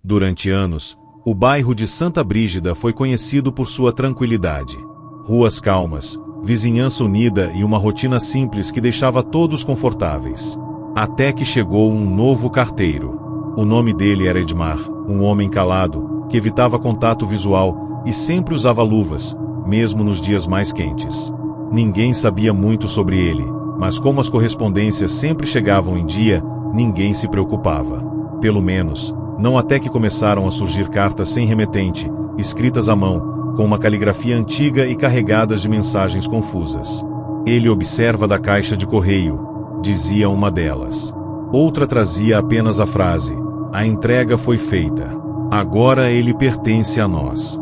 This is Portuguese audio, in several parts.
Durante anos, o bairro de Santa Brígida foi conhecido por sua tranquilidade. Ruas calmas, vizinhança unida e uma rotina simples que deixava todos confortáveis. Até que chegou um novo carteiro. O nome dele era Edmar, um homem calado, que evitava contato visual e sempre usava luvas, mesmo nos dias mais quentes. Ninguém sabia muito sobre ele, mas como as correspondências sempre chegavam em dia, ninguém se preocupava. Pelo menos, não até que começaram a surgir cartas sem remetente, escritas à mão, com uma caligrafia antiga e carregadas de mensagens confusas. Ele observa da caixa de correio, dizia uma delas. Outra trazia apenas a frase: a entrega foi feita. Agora ele pertence a nós.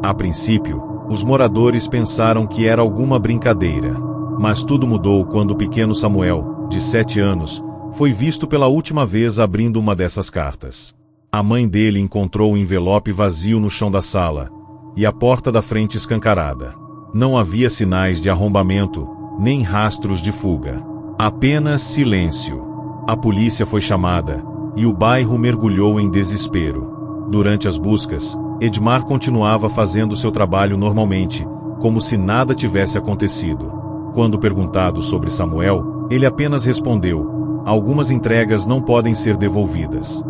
A princípio, os moradores pensaram que era alguma brincadeira. Mas tudo mudou quando o pequeno Samuel, de 7 anos, foi visto pela última vez abrindo uma dessas cartas. A mãe dele encontrou o envelope vazio no chão da sala, e a porta da frente escancarada. Não havia sinais de arrombamento, nem rastros de fuga. Apenas silêncio. A polícia foi chamada, e o bairro mergulhou em desespero. Durante as buscas, Edmar continuava fazendo seu trabalho normalmente, como se nada tivesse acontecido. Quando perguntado sobre Samuel, ele apenas respondeu: algumas entregas não podem ser devolvidas.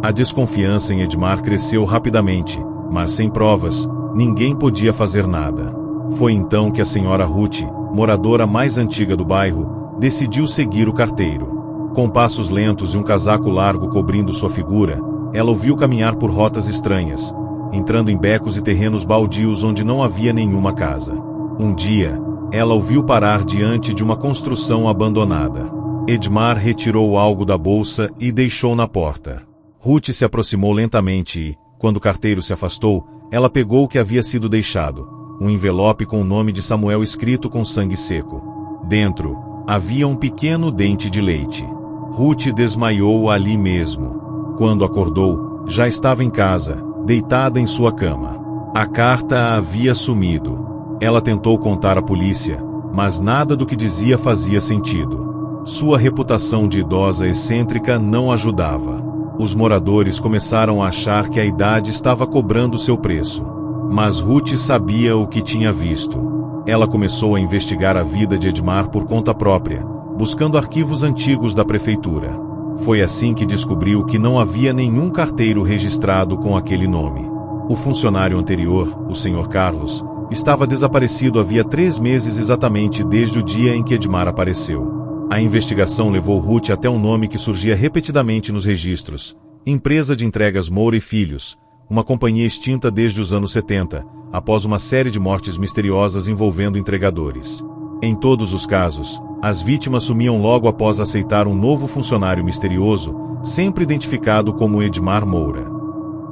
A desconfiança em Edmar cresceu rapidamente, mas sem provas, ninguém podia fazer nada. Foi então que a senhora Ruth, moradora mais antiga do bairro, decidiu seguir o carteiro. Com passos lentos e um casaco largo cobrindo sua figura, ela o viu caminhar por rotas estranhas, entrando em becos e terrenos baldios onde não havia nenhuma casa. Um dia, ela o viu parar diante de uma construção abandonada. Edmar retirou algo da bolsa e deixou na porta. Ruth se aproximou lentamente e, quando o carteiro se afastou, ela pegou o que havia sido deixado, um envelope com o nome de Samuel escrito com sangue seco. Dentro, havia um pequeno dente de leite. Ruth desmaiou ali mesmo. Quando acordou, já estava em casa, deitada em sua cama. A carta havia sumido. Ela tentou contar à polícia, mas nada do que dizia fazia sentido. Sua reputação de idosa excêntrica não ajudava. Os moradores começaram a achar que a idade estava cobrando seu preço. Mas Ruth sabia o que tinha visto. Ela começou a investigar a vida de Edmar por conta própria, buscando arquivos antigos da prefeitura. Foi assim que descobriu que não havia nenhum carteiro registrado com aquele nome. O funcionário anterior, o Sr. Carlos, estava desaparecido havia 3 meses exatamente desde o dia em que Edmar apareceu. A investigação levou Ruth até um nome que surgia repetidamente nos registros: Empresa de Entregas Moura e Filhos, uma companhia extinta desde os anos 70, após uma série de mortes misteriosas envolvendo entregadores. Em todos os casos, as vítimas sumiam logo após aceitar um novo funcionário misterioso, sempre identificado como Edmar Moura.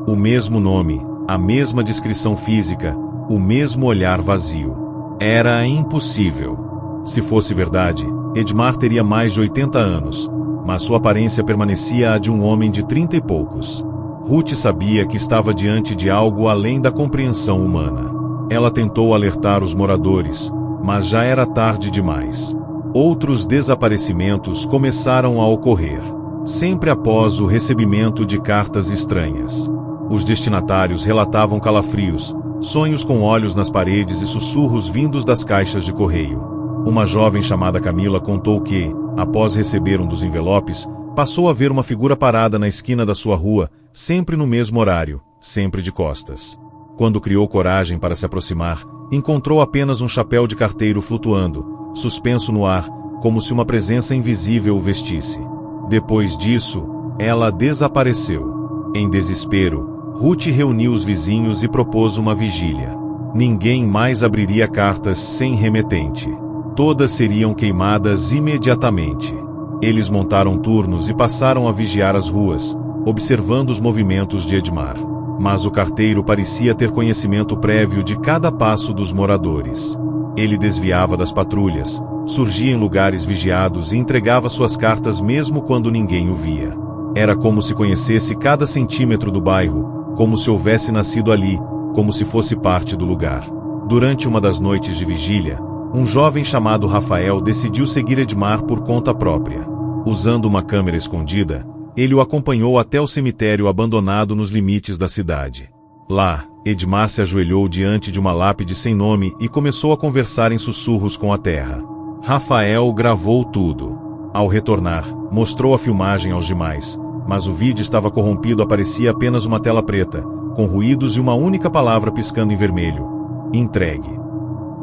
O mesmo nome, a mesma descrição física, o mesmo olhar vazio. Era impossível. Se fosse verdade, Edmar teria mais de 80 anos, mas sua aparência permanecia a de um homem de 30 e poucos. Ruth sabia que estava diante de algo além da compreensão humana. Ela tentou alertar os moradores, mas já era tarde demais. Outros desaparecimentos começaram a ocorrer, sempre após o recebimento de cartas estranhas. Os destinatários relatavam calafrios, sonhos com olhos nas paredes e sussurros vindos das caixas de correio. Uma jovem chamada Camila contou que, após receber um dos envelopes, passou a ver uma figura parada na esquina da sua rua, sempre no mesmo horário, sempre de costas. Quando criou coragem para se aproximar, encontrou apenas um chapéu de carteiro flutuando, suspenso no ar, como se uma presença invisível o vestisse. Depois disso, ela desapareceu. Em desespero, Ruth reuniu os vizinhos e propôs uma vigília. Ninguém mais abriria cartas sem remetente. Todas seriam queimadas imediatamente. Eles montaram turnos e passaram a vigiar as ruas, observando os movimentos de Edmar. Mas o carteiro parecia ter conhecimento prévio de cada passo dos moradores. Ele desviava das patrulhas, surgia em lugares vigiados e entregava suas cartas mesmo quando ninguém o via. Era como se conhecesse cada centímetro do bairro, como se houvesse nascido ali, como se fosse parte do lugar. Durante uma das noites de vigília, um jovem chamado Rafael decidiu seguir Edmar por conta própria. Usando uma câmera escondida, ele o acompanhou até o cemitério abandonado nos limites da cidade. Lá, Edmar se ajoelhou diante de uma lápide sem nome e começou a conversar em sussurros com a terra. Rafael gravou tudo. Ao retornar, mostrou a filmagem aos demais, mas o vídeo estava corrompido, aparecia apenas uma tela preta, com ruídos e uma única palavra piscando em vermelho: entregue.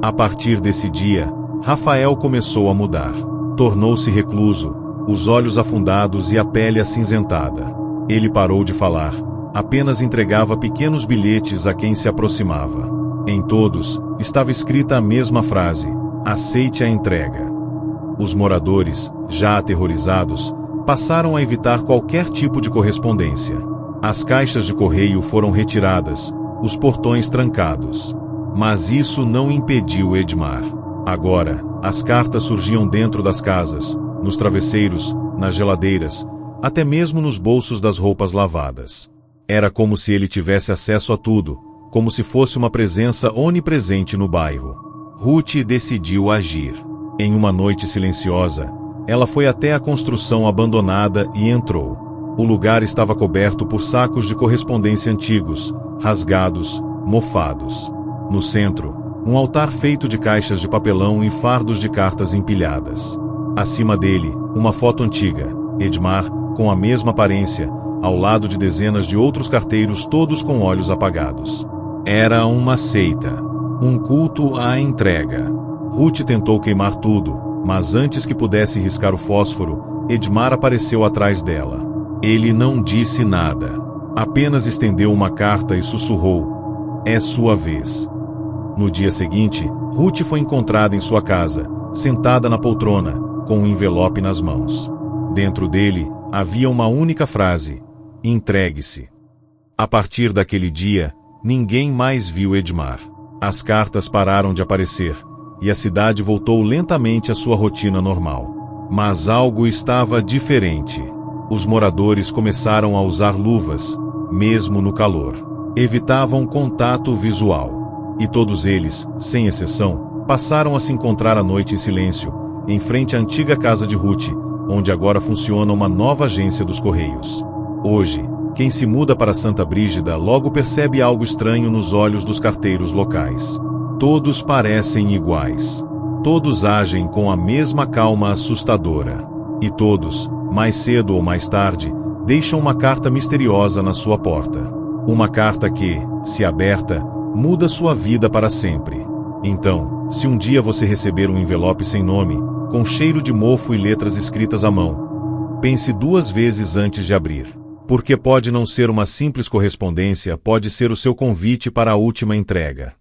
A partir desse dia, Rafael começou a mudar. Tornou-se recluso, os olhos afundados e a pele acinzentada. Ele parou de falar, apenas entregava pequenos bilhetes a quem se aproximava. Em todos, estava escrita a mesma frase: aceite a entrega. Os moradores, já aterrorizados, passaram a evitar qualquer tipo de correspondência. As caixas de correio foram retiradas, os portões trancados. Mas isso não impediu Edmar. Agora, as cartas surgiam dentro das casas, nos travesseiros, nas geladeiras, até mesmo nos bolsos das roupas lavadas. Era como se ele tivesse acesso a tudo, como se fosse uma presença onipresente no bairro. Ruth decidiu agir. Em uma noite silenciosa, ela foi até a construção abandonada e entrou. O lugar estava coberto por sacos de correspondência antigos, rasgados, mofados. No centro, um altar feito de caixas de papelão e fardos de cartas empilhadas. Acima dele, uma foto antiga, Edmar, com a mesma aparência, ao lado de dezenas de outros carteiros, todos com olhos apagados. Era uma seita, um culto à entrega. Ruth tentou queimar tudo, mas antes que pudesse riscar o fósforo, Edmar apareceu atrás dela. Ele não disse nada, apenas estendeu uma carta e sussurrou: é sua vez. No dia seguinte, Ruth foi encontrada em sua casa, sentada na poltrona, com um envelope nas mãos. Dentro dele, havia uma única frase: entregue-se. A partir daquele dia, ninguém mais viu Edmar. As cartas pararam de aparecer, e a cidade voltou lentamente à sua rotina normal. Mas algo estava diferente. Os moradores começaram a usar luvas, mesmo no calor. Evitavam contato visual. E todos eles, sem exceção, passaram a se encontrar à noite em silêncio, em frente à antiga casa de Ruth, onde agora funciona uma nova agência dos Correios. Hoje, quem se muda para Santa Brígida logo percebe algo estranho nos olhos dos carteiros locais. Todos parecem iguais. Todos agem com a mesma calma assustadora. E todos, mais cedo ou mais tarde, deixam uma carta misteriosa na sua porta. Uma carta que, se aberta, muda sua vida para sempre. Então, se um dia você receber um envelope sem nome, com cheiro de mofo e letras escritas à mão, pense 2 vezes antes de abrir. Porque pode não ser uma simples correspondência, pode ser o seu convite para a última entrega.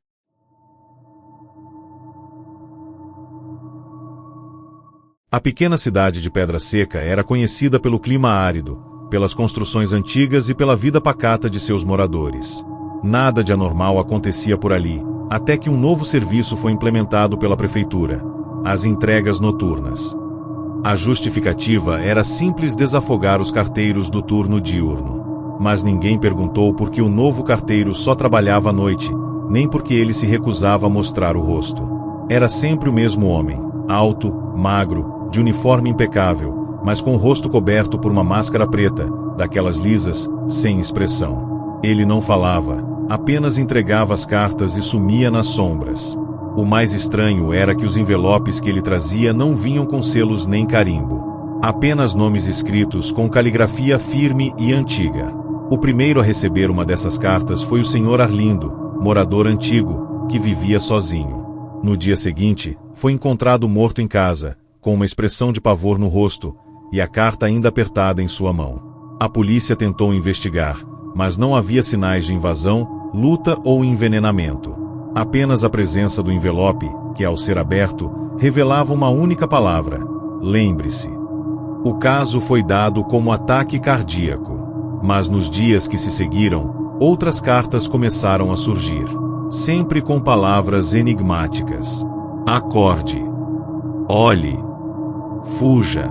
A pequena cidade de Pedra Seca era conhecida pelo clima árido, pelas construções antigas e pela vida pacata de seus moradores. Nada de anormal acontecia por ali, até que um novo serviço foi implementado pela prefeitura: as entregas noturnas. A justificativa era simples: desafogar os carteiros do turno diurno. Mas ninguém perguntou por que o novo carteiro só trabalhava à noite, nem porque ele se recusava a mostrar o rosto. Era sempre o mesmo homem, alto, magro, de uniforme impecável, mas com o rosto coberto por uma máscara preta, daquelas lisas, sem expressão. Ele não falava, apenas entregava as cartas e sumia nas sombras. O mais estranho era que os envelopes que ele trazia não vinham com selos nem carimbo. Apenas nomes escritos com caligrafia firme e antiga. O primeiro a receber uma dessas cartas foi o Sr. Arlindo, morador antigo, que vivia sozinho. No dia seguinte, foi encontrado morto em casa, com uma expressão de pavor no rosto, e a carta ainda apertada em sua mão. A polícia tentou investigar, mas não havia sinais de invasão, luta ou envenenamento. Apenas a presença do envelope, que ao ser aberto, revelava uma única palavra: lembre-se. O caso foi dado como ataque cardíaco. Mas nos dias que se seguiram, outras cartas começaram a surgir. Sempre com palavras enigmáticas. Acorde. Olhe. Fuja.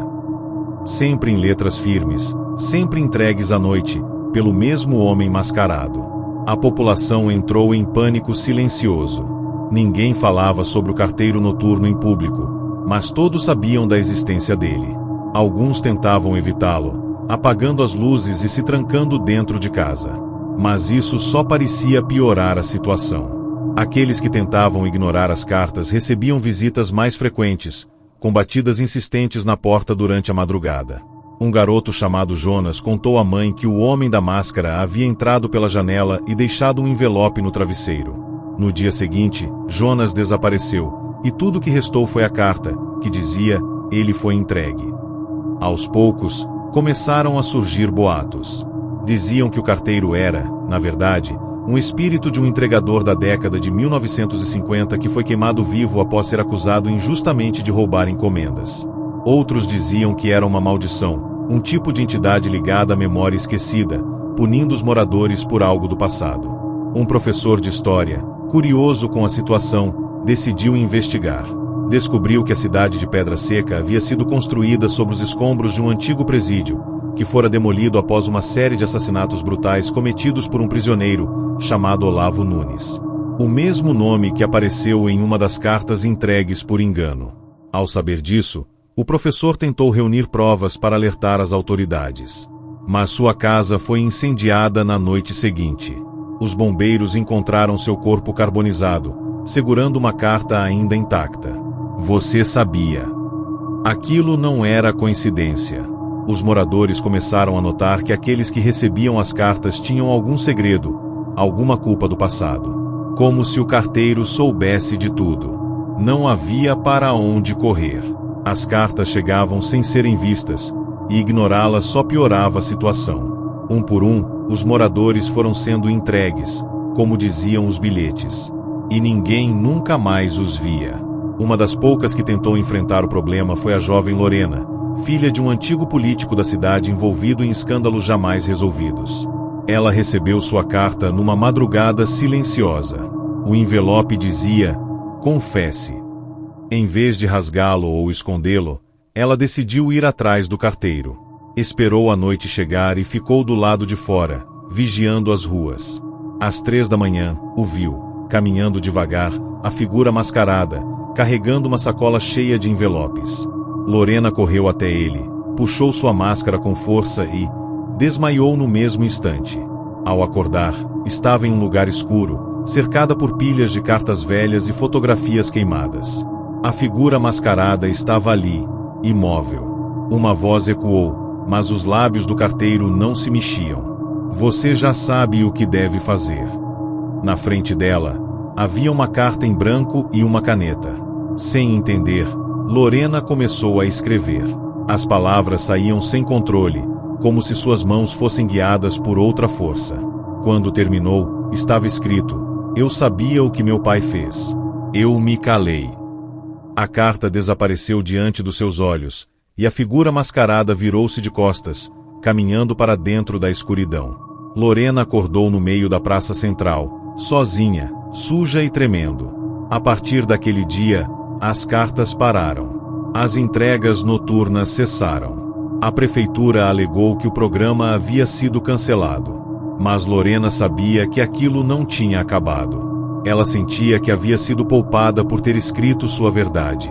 Sempre em letras firmes, sempre entregues à noite, pelo mesmo homem mascarado. A população entrou em pânico silencioso. Ninguém falava sobre o carteiro noturno em público, mas todos sabiam da existência dele. Alguns tentavam evitá-lo, apagando as luzes e se trancando dentro de casa. Mas isso só parecia piorar a situação. Aqueles que tentavam ignorar as cartas recebiam visitas mais frequentes, com batidas insistentes na porta durante a madrugada. Um garoto chamado Jonas contou à mãe que o homem da máscara havia entrado pela janela e deixado um envelope no travesseiro. No dia seguinte, Jonas desapareceu, e tudo que restou foi a carta, que dizia: ele foi entregue. Aos poucos, começaram a surgir boatos. Diziam que o carteiro era, na verdade, um espírito de um entregador da década de 1950 que foi queimado vivo após ser acusado injustamente de roubar encomendas. Outros diziam que era uma maldição, um tipo de entidade ligada à memória esquecida, punindo os moradores por algo do passado. Um professor de história, curioso com a situação, decidiu investigar. Descobriu que a cidade de Pedra Seca havia sido construída sobre os escombros de um antigo presídio, que fora demolido após uma série de assassinatos brutais cometidos por um prisioneiro, chamado Olavo Nunes. O mesmo nome que apareceu em uma das cartas entregues por engano. Ao saber disso, o professor tentou reunir provas para alertar as autoridades. Mas sua casa foi incendiada na noite seguinte. Os bombeiros encontraram seu corpo carbonizado, segurando uma carta ainda intacta. Você sabia. Aquilo não era coincidência. Os moradores começaram a notar que aqueles que recebiam as cartas tinham algum segredo, alguma culpa do passado. Como se o carteiro soubesse de tudo. Não havia para onde correr. As cartas chegavam sem serem vistas, e ignorá-las só piorava a situação. Um por um, os moradores foram sendo entregues, como diziam os bilhetes. E ninguém nunca mais os via. Uma das poucas que tentou enfrentar o problema foi a jovem Lorena, filha de um antigo político da cidade envolvido em escândalos jamais resolvidos. Ela recebeu sua carta numa madrugada silenciosa. O envelope dizia: confesse. Em vez de rasgá-lo ou escondê-lo, ela decidiu ir atrás do carteiro. Esperou a noite chegar e ficou do lado de fora, vigiando as ruas. Às 3 da manhã, o viu, caminhando devagar, a figura mascarada, carregando uma sacola cheia de envelopes. Lorena correu até ele, puxou sua máscara com força e desmaiou no mesmo instante. Ao acordar, estava em um lugar escuro, cercada por pilhas de cartas velhas e fotografias queimadas. A figura mascarada estava ali, imóvel. Uma voz ecoou, mas os lábios do carteiro não se mexiam. Você já sabe o que deve fazer. Na frente dela, havia uma carta em branco e uma caneta. Sem entender, Lorena começou a escrever. As palavras saíam sem controle, como se suas mãos fossem guiadas por outra força. Quando terminou, estava escrito: eu sabia o que meu pai fez. Eu me calei. A carta desapareceu diante dos seus olhos, e a figura mascarada virou-se de costas, caminhando para dentro da escuridão. Lorena acordou no meio da praça central, sozinha, suja e tremendo. A partir daquele dia, as cartas pararam. As entregas noturnas cessaram. A prefeitura alegou que o programa havia sido cancelado. Mas Lorena sabia que aquilo não tinha acabado. Ela sentia que havia sido poupada por ter escrito sua verdade.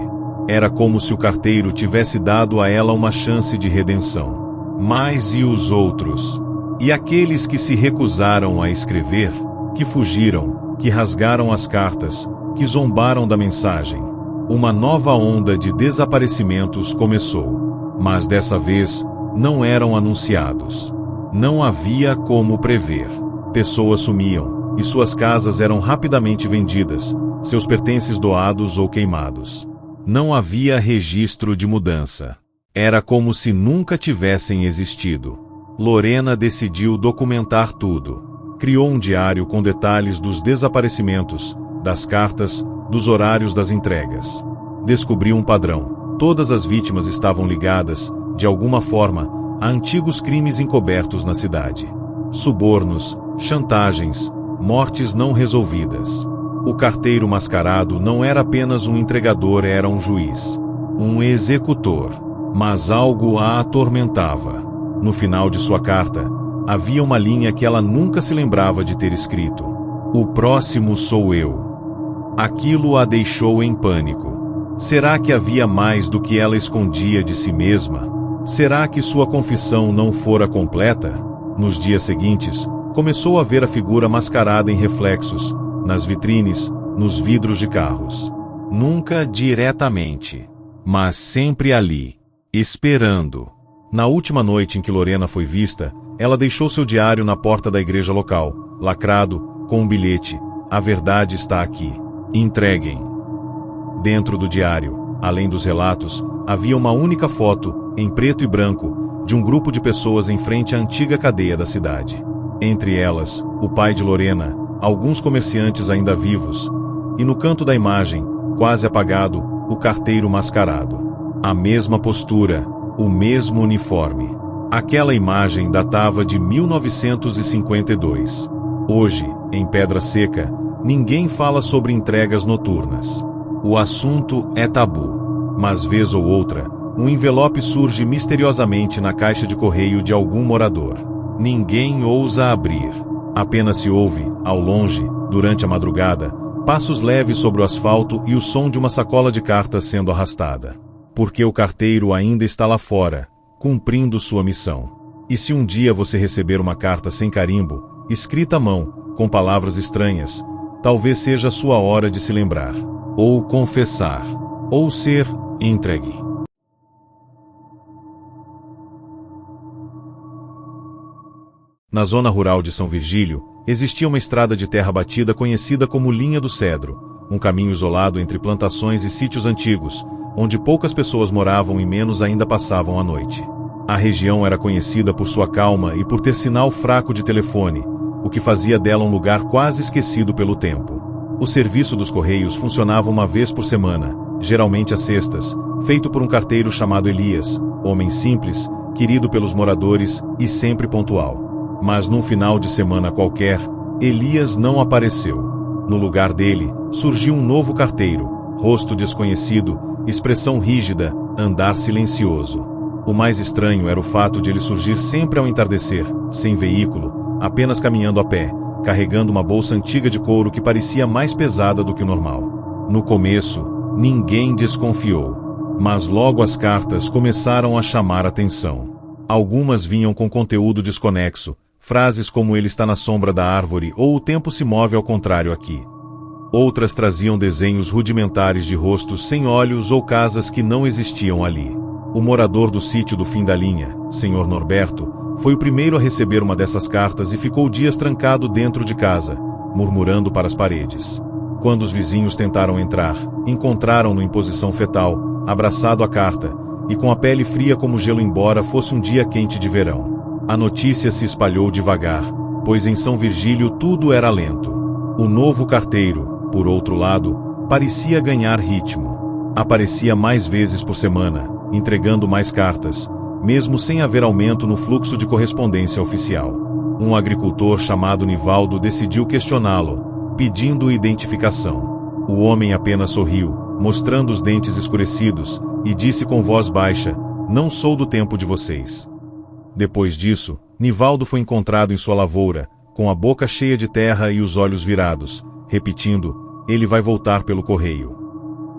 Era como se o carteiro tivesse dado a ela uma chance de redenção. Mas e os outros? E aqueles que se recusaram a escrever? Que fugiram, que rasgaram as cartas, que zombaram da mensagem? Uma nova onda de desaparecimentos começou. Mas dessa vez, não eram anunciados. Não havia como prever. Pessoas sumiam, e suas casas eram rapidamente vendidas, seus pertences doados ou queimados. Não havia registro de mudança. Era como se nunca tivessem existido. Lorena decidiu documentar tudo. Criou um diário com detalhes dos desaparecimentos, das cartas, dos horários das entregas. Descobriu um padrão. Todas as vítimas estavam ligadas, de alguma forma, a antigos crimes encobertos na cidade. Subornos, chantagens, mortes não resolvidas. O carteiro mascarado não era apenas um entregador, era um juiz. Um executor. Mas algo a atormentava. No final de sua carta, havia uma linha que ela nunca se lembrava de ter escrito. O próximo sou eu. Aquilo a deixou em pânico. Será que havia mais do que ela escondia de si mesma? Será que sua confissão não fora completa? Nos dias seguintes, começou a ver a figura mascarada em reflexos, nas vitrines, nos vidros de carros. Nunca diretamente, mas sempre ali, esperando. Na última noite em que Lorena foi vista, ela deixou seu diário na porta da igreja local, lacrado, com um bilhete: "A verdade está aqui. Entreguem." Dentro do diário, além dos relatos, havia uma única foto, em preto e branco, de um grupo de pessoas em frente à antiga cadeia da cidade. Entre elas, o pai de Lorena, alguns comerciantes ainda vivos, e no canto da imagem, quase apagado, o carteiro mascarado. A mesma postura, o mesmo uniforme. Aquela imagem datava de 1952. Hoje, em Pedra Seca, ninguém fala sobre entregas noturnas. O assunto é tabu. Mas vez ou outra, um envelope surge misteriosamente na caixa de correio de algum morador. Ninguém ousa abrir. Apenas se ouve, ao longe, durante a madrugada, passos leves sobre o asfalto e o som de uma sacola de cartas sendo arrastada. Porque o carteiro ainda está lá fora, cumprindo sua missão. E se um dia você receber uma carta sem carimbo, escrita à mão, com palavras estranhas, talvez seja a sua hora de se lembrar, ou confessar, ou ser entregue. Na zona rural de São Virgílio, existia uma estrada de terra batida conhecida como Linha do Cedro, um caminho isolado entre plantações e sítios antigos, onde poucas pessoas moravam e menos ainda passavam a noite. A região era conhecida por sua calma e por ter sinal fraco de telefone, o que fazia dela um lugar quase esquecido pelo tempo. O serviço dos Correios funcionava uma vez por semana, geralmente às sextas, feito por um carteiro chamado Elias, homem simples, querido pelos moradores e sempre pontual. Mas num final de semana qualquer, Elias não apareceu. No lugar dele, surgiu um novo carteiro, rosto desconhecido, expressão rígida, andar silencioso. O mais estranho era o fato de ele surgir sempre ao entardecer, sem veículo, apenas caminhando a pé, carregando uma bolsa antiga de couro que parecia mais pesada do que o normal. No começo, ninguém desconfiou. Mas logo as cartas começaram a chamar atenção. Algumas vinham com conteúdo desconexo, frases como "ele está na sombra da árvore" ou "o tempo se move ao contrário aqui". Outras traziam desenhos rudimentares de rostos sem olhos ou casas que não existiam ali. O morador do sítio do fim da linha, Sr. Norberto, foi o primeiro a receber uma dessas cartas e ficou dias trancado dentro de casa, murmurando para as paredes. Quando os vizinhos tentaram entrar, encontraram-no em posição fetal, abraçado à carta, e com a pele fria como gelo embora fosse um dia quente de verão. A notícia se espalhou devagar, pois em São Virgílio tudo era lento. O novo carteiro, por outro lado, parecia ganhar ritmo. Aparecia mais vezes por semana, entregando mais cartas, mesmo sem haver aumento no fluxo de correspondência oficial. Um agricultor chamado Nivaldo decidiu questioná-lo, pedindo identificação. O homem apenas sorriu, mostrando os dentes escurecidos, e disse com voz baixa: "Não sou do tempo de vocês." Depois disso, Nivaldo foi encontrado em sua lavoura, com a boca cheia de terra e os olhos virados, repetindo: "Ele vai voltar pelo correio."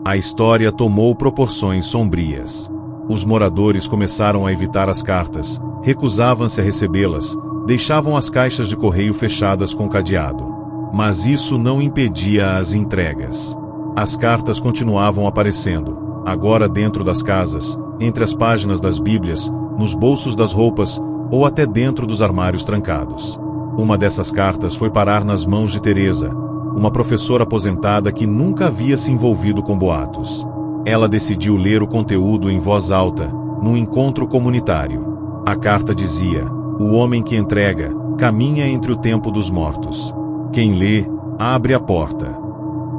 A história tomou proporções sombrias. Os moradores começaram a evitar as cartas, recusavam-se a recebê-las, deixavam as caixas de correio fechadas com cadeado. Mas isso não impedia as entregas. As cartas continuavam aparecendo, agora dentro das casas, entre as páginas das Bíblias, nos bolsos das roupas ou até dentro dos armários trancados. Uma dessas cartas foi parar nas mãos de Teresa, uma professora aposentada que nunca havia se envolvido com boatos. Ela decidiu ler o conteúdo em voz alta, num encontro comunitário. A carta dizia: "O homem que entrega, caminha entre o tempo dos mortos. Quem lê, abre a porta."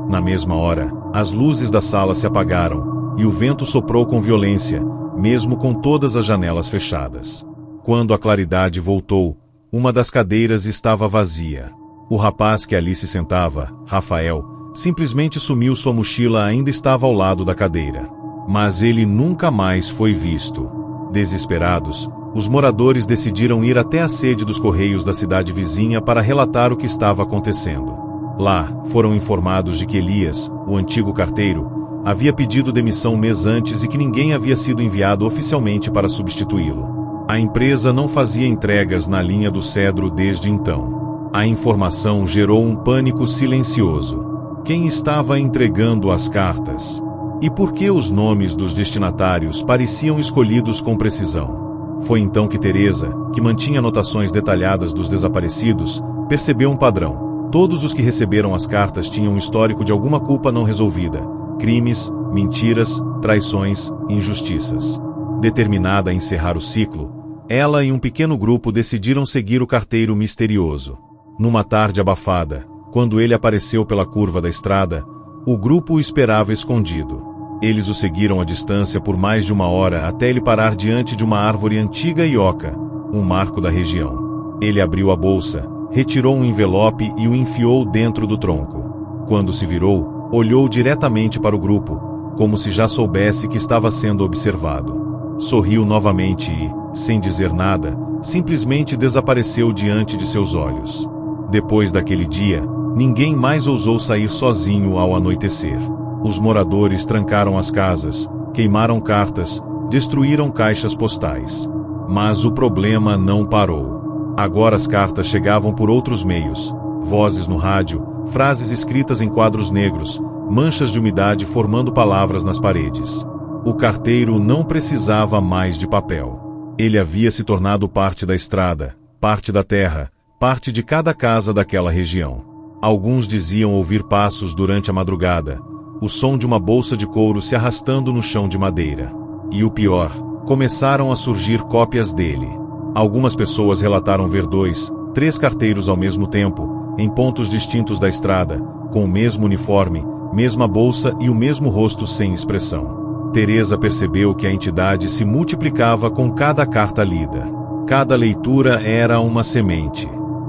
Na mesma hora, as luzes da sala se apagaram, e o vento soprou com violência, mesmo com todas as janelas fechadas. Quando a claridade voltou, uma das cadeiras estava vazia. O rapaz que ali se sentava, Rafael, simplesmente sumiu. Sua mochila ainda estava ao lado da cadeira. Mas ele nunca mais foi visto. Desesperados, os moradores decidiram ir até a sede dos Correios da cidade vizinha para relatar o que estava acontecendo. Lá, foram informados de que Elias, o antigo carteiro, havia pedido demissão um mês antes e que ninguém havia sido enviado oficialmente para substituí-lo. A empresa não fazia entregas na linha do Cedro desde então. A informação gerou um pânico silencioso. Quem estava entregando as cartas? E por que os nomes dos destinatários pareciam escolhidos com precisão? Foi então que Teresa, que mantinha anotações detalhadas dos desaparecidos, percebeu um padrão. Todos os que receberam as cartas tinham um histórico de alguma culpa não resolvida: crimes, mentiras, traições, injustiças. Determinada a encerrar o ciclo, ela e um pequeno grupo decidiram seguir o carteiro misterioso. Numa tarde abafada, quando ele apareceu pela curva da estrada, o grupo o esperava escondido. Eles o seguiram à distância por mais de 1 hora até ele parar diante de uma árvore antiga e oca, um marco da região. Ele abriu a bolsa, retirou um envelope e o enfiou dentro do tronco. Quando se virou, olhou diretamente para o grupo, como se já soubesse que estava sendo observado. Sorriu novamente e, sem dizer nada, simplesmente desapareceu diante de seus olhos. Depois daquele dia, ninguém mais ousou sair sozinho ao anoitecer. Os moradores trancaram as casas, queimaram cartas, destruíram caixas postais. Mas o problema não parou. Agora as cartas chegavam por outros meios: vozes no rádio, frases escritas em quadros negros, manchas de umidade formando palavras nas paredes. O carteiro não precisava mais de papel. Ele havia se tornado parte da estrada, parte da terra, parte de cada casa daquela região. Alguns diziam ouvir passos durante a madrugada, o som de uma bolsa de couro se arrastando no chão de madeira. E o pior, começaram a surgir cópias dele. Algumas pessoas relataram ver 2, 3 carteiros ao mesmo tempo, em pontos distintos da estrada, com o mesmo uniforme, mesma bolsa e o mesmo rosto sem expressão. Teresa percebeu que a entidade se multiplicava com cada carta lida. Cada leitura era uma semente.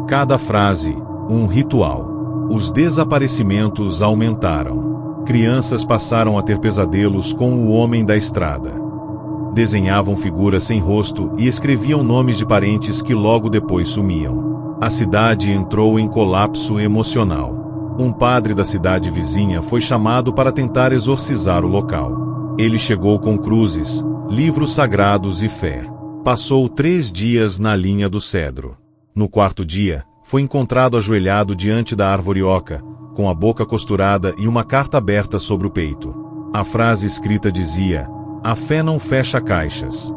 Cada frase, um ritual. Os desaparecimentos aumentaram. Crianças passaram a ter pesadelos com o homem da estrada. Desenhavam figuras sem rosto e escreviam nomes de parentes que logo depois sumiam. A cidade entrou em colapso emocional. Um padre da cidade vizinha foi chamado para tentar exorcizar o local. Ele chegou com cruzes, livros sagrados e fé. Passou 3 dias na linha do Cedro. No 4º dia, foi encontrado ajoelhado diante da árvore oca, com a boca costurada e uma carta aberta sobre o peito. A frase escrita dizia: "A fé não fecha caixas."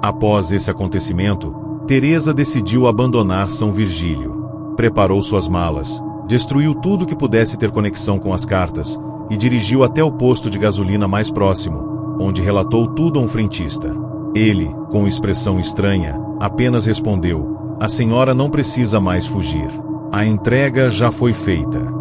Após esse acontecimento, Teresa decidiu abandonar São Virgílio. Preparou suas malas, destruiu tudo que pudesse ter conexão com as cartas e dirigiu até o posto de gasolina mais próximo, onde relatou tudo a um frentista. Ele, com expressão estranha, apenas respondeu: "A senhora não precisa mais fugir. A entrega já foi feita."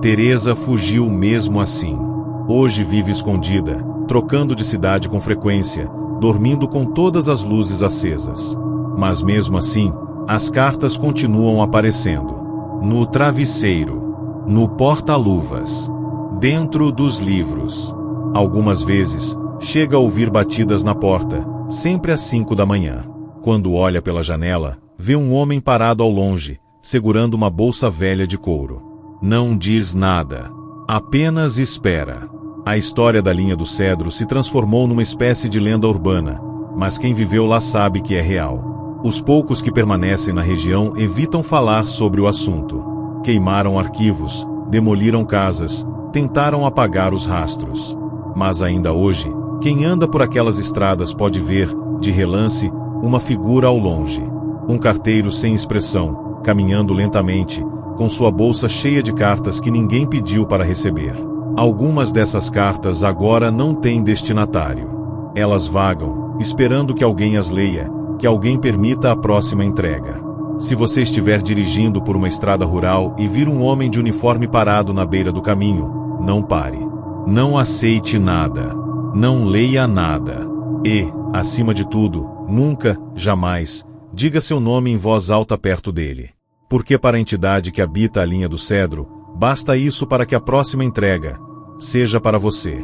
Teresa fugiu mesmo assim. Hoje vive escondida, trocando de cidade com frequência, dormindo com todas as luzes acesas. Mas mesmo assim, as cartas continuam aparecendo. No travesseiro, no porta-luvas, dentro dos livros. Algumas vezes, chega a ouvir batidas na porta, sempre às 5 da manhã. Quando olha pela janela, vê um homem parado ao longe, segurando uma bolsa velha de couro. Não diz nada. Apenas espera. A história da linha do Cedro se transformou numa espécie de lenda urbana, mas quem viveu lá sabe que é real. Os poucos que permanecem na região evitam falar sobre o assunto. Queimaram arquivos, demoliram casas, tentaram apagar os rastros. Mas ainda hoje, quem anda por aquelas estradas pode ver, de relance, uma figura ao longe. Um carteiro sem expressão, caminhando lentamente, com sua bolsa cheia de cartas que ninguém pediu para receber. Algumas dessas cartas agora não têm destinatário. Elas vagam, esperando que alguém as leia, que alguém permita a próxima entrega. Se você estiver dirigindo por uma estrada rural e vir um homem de uniforme parado na beira do caminho, não pare. Não aceite nada. Não leia nada. E, acima de tudo, nunca, jamais, diga seu nome em voz alta perto dele. Porque para a entidade que habita a linha do Cedro, basta isso para que a próxima entrega seja para você.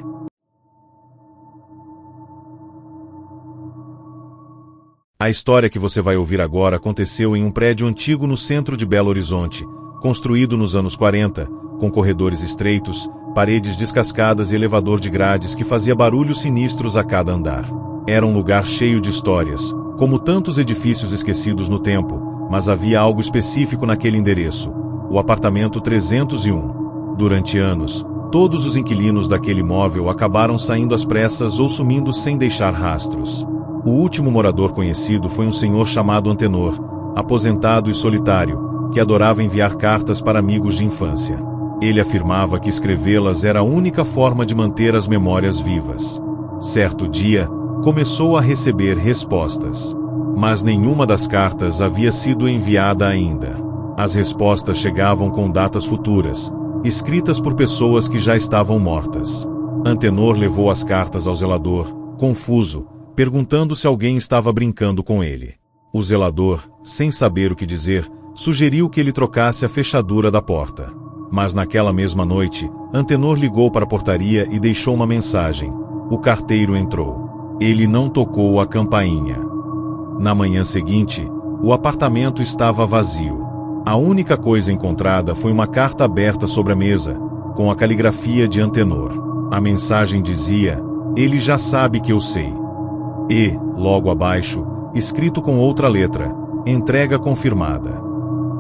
A história que você vai ouvir agora aconteceu em um prédio antigo no centro de Belo Horizonte, construído nos anos 40, com corredores estreitos, paredes descascadas e elevador de grades que fazia barulhos sinistros a cada andar. Era um lugar cheio de histórias, como tantos edifícios esquecidos no tempo, mas havia algo específico naquele endereço, o apartamento 301. Durante anos, todos os inquilinos daquele imóvel acabaram saindo às pressas ou sumindo sem deixar rastros. O último morador conhecido foi um senhor chamado Antenor, aposentado e solitário, que adorava enviar cartas para amigos de infância. Ele afirmava que escrevê-las era a única forma de manter as memórias vivas. Certo dia, começou a receber respostas. Mas nenhuma das cartas havia sido enviada ainda. As respostas chegavam com datas futuras, escritas por pessoas que já estavam mortas. Antenor levou as cartas ao zelador, confuso, perguntando se alguém estava brincando com ele. O zelador, sem saber o que dizer, sugeriu que ele trocasse a fechadura da porta. Mas naquela mesma noite, Antenor ligou para a portaria e deixou uma mensagem. O carteiro entrou. Ele não tocou a campainha. Na manhã seguinte, o apartamento estava vazio. A única coisa encontrada foi uma carta aberta sobre a mesa, com a caligrafia de Antenor. A mensagem dizia: "Ele já sabe que eu sei." E, logo abaixo, escrito com outra letra: "Entrega confirmada."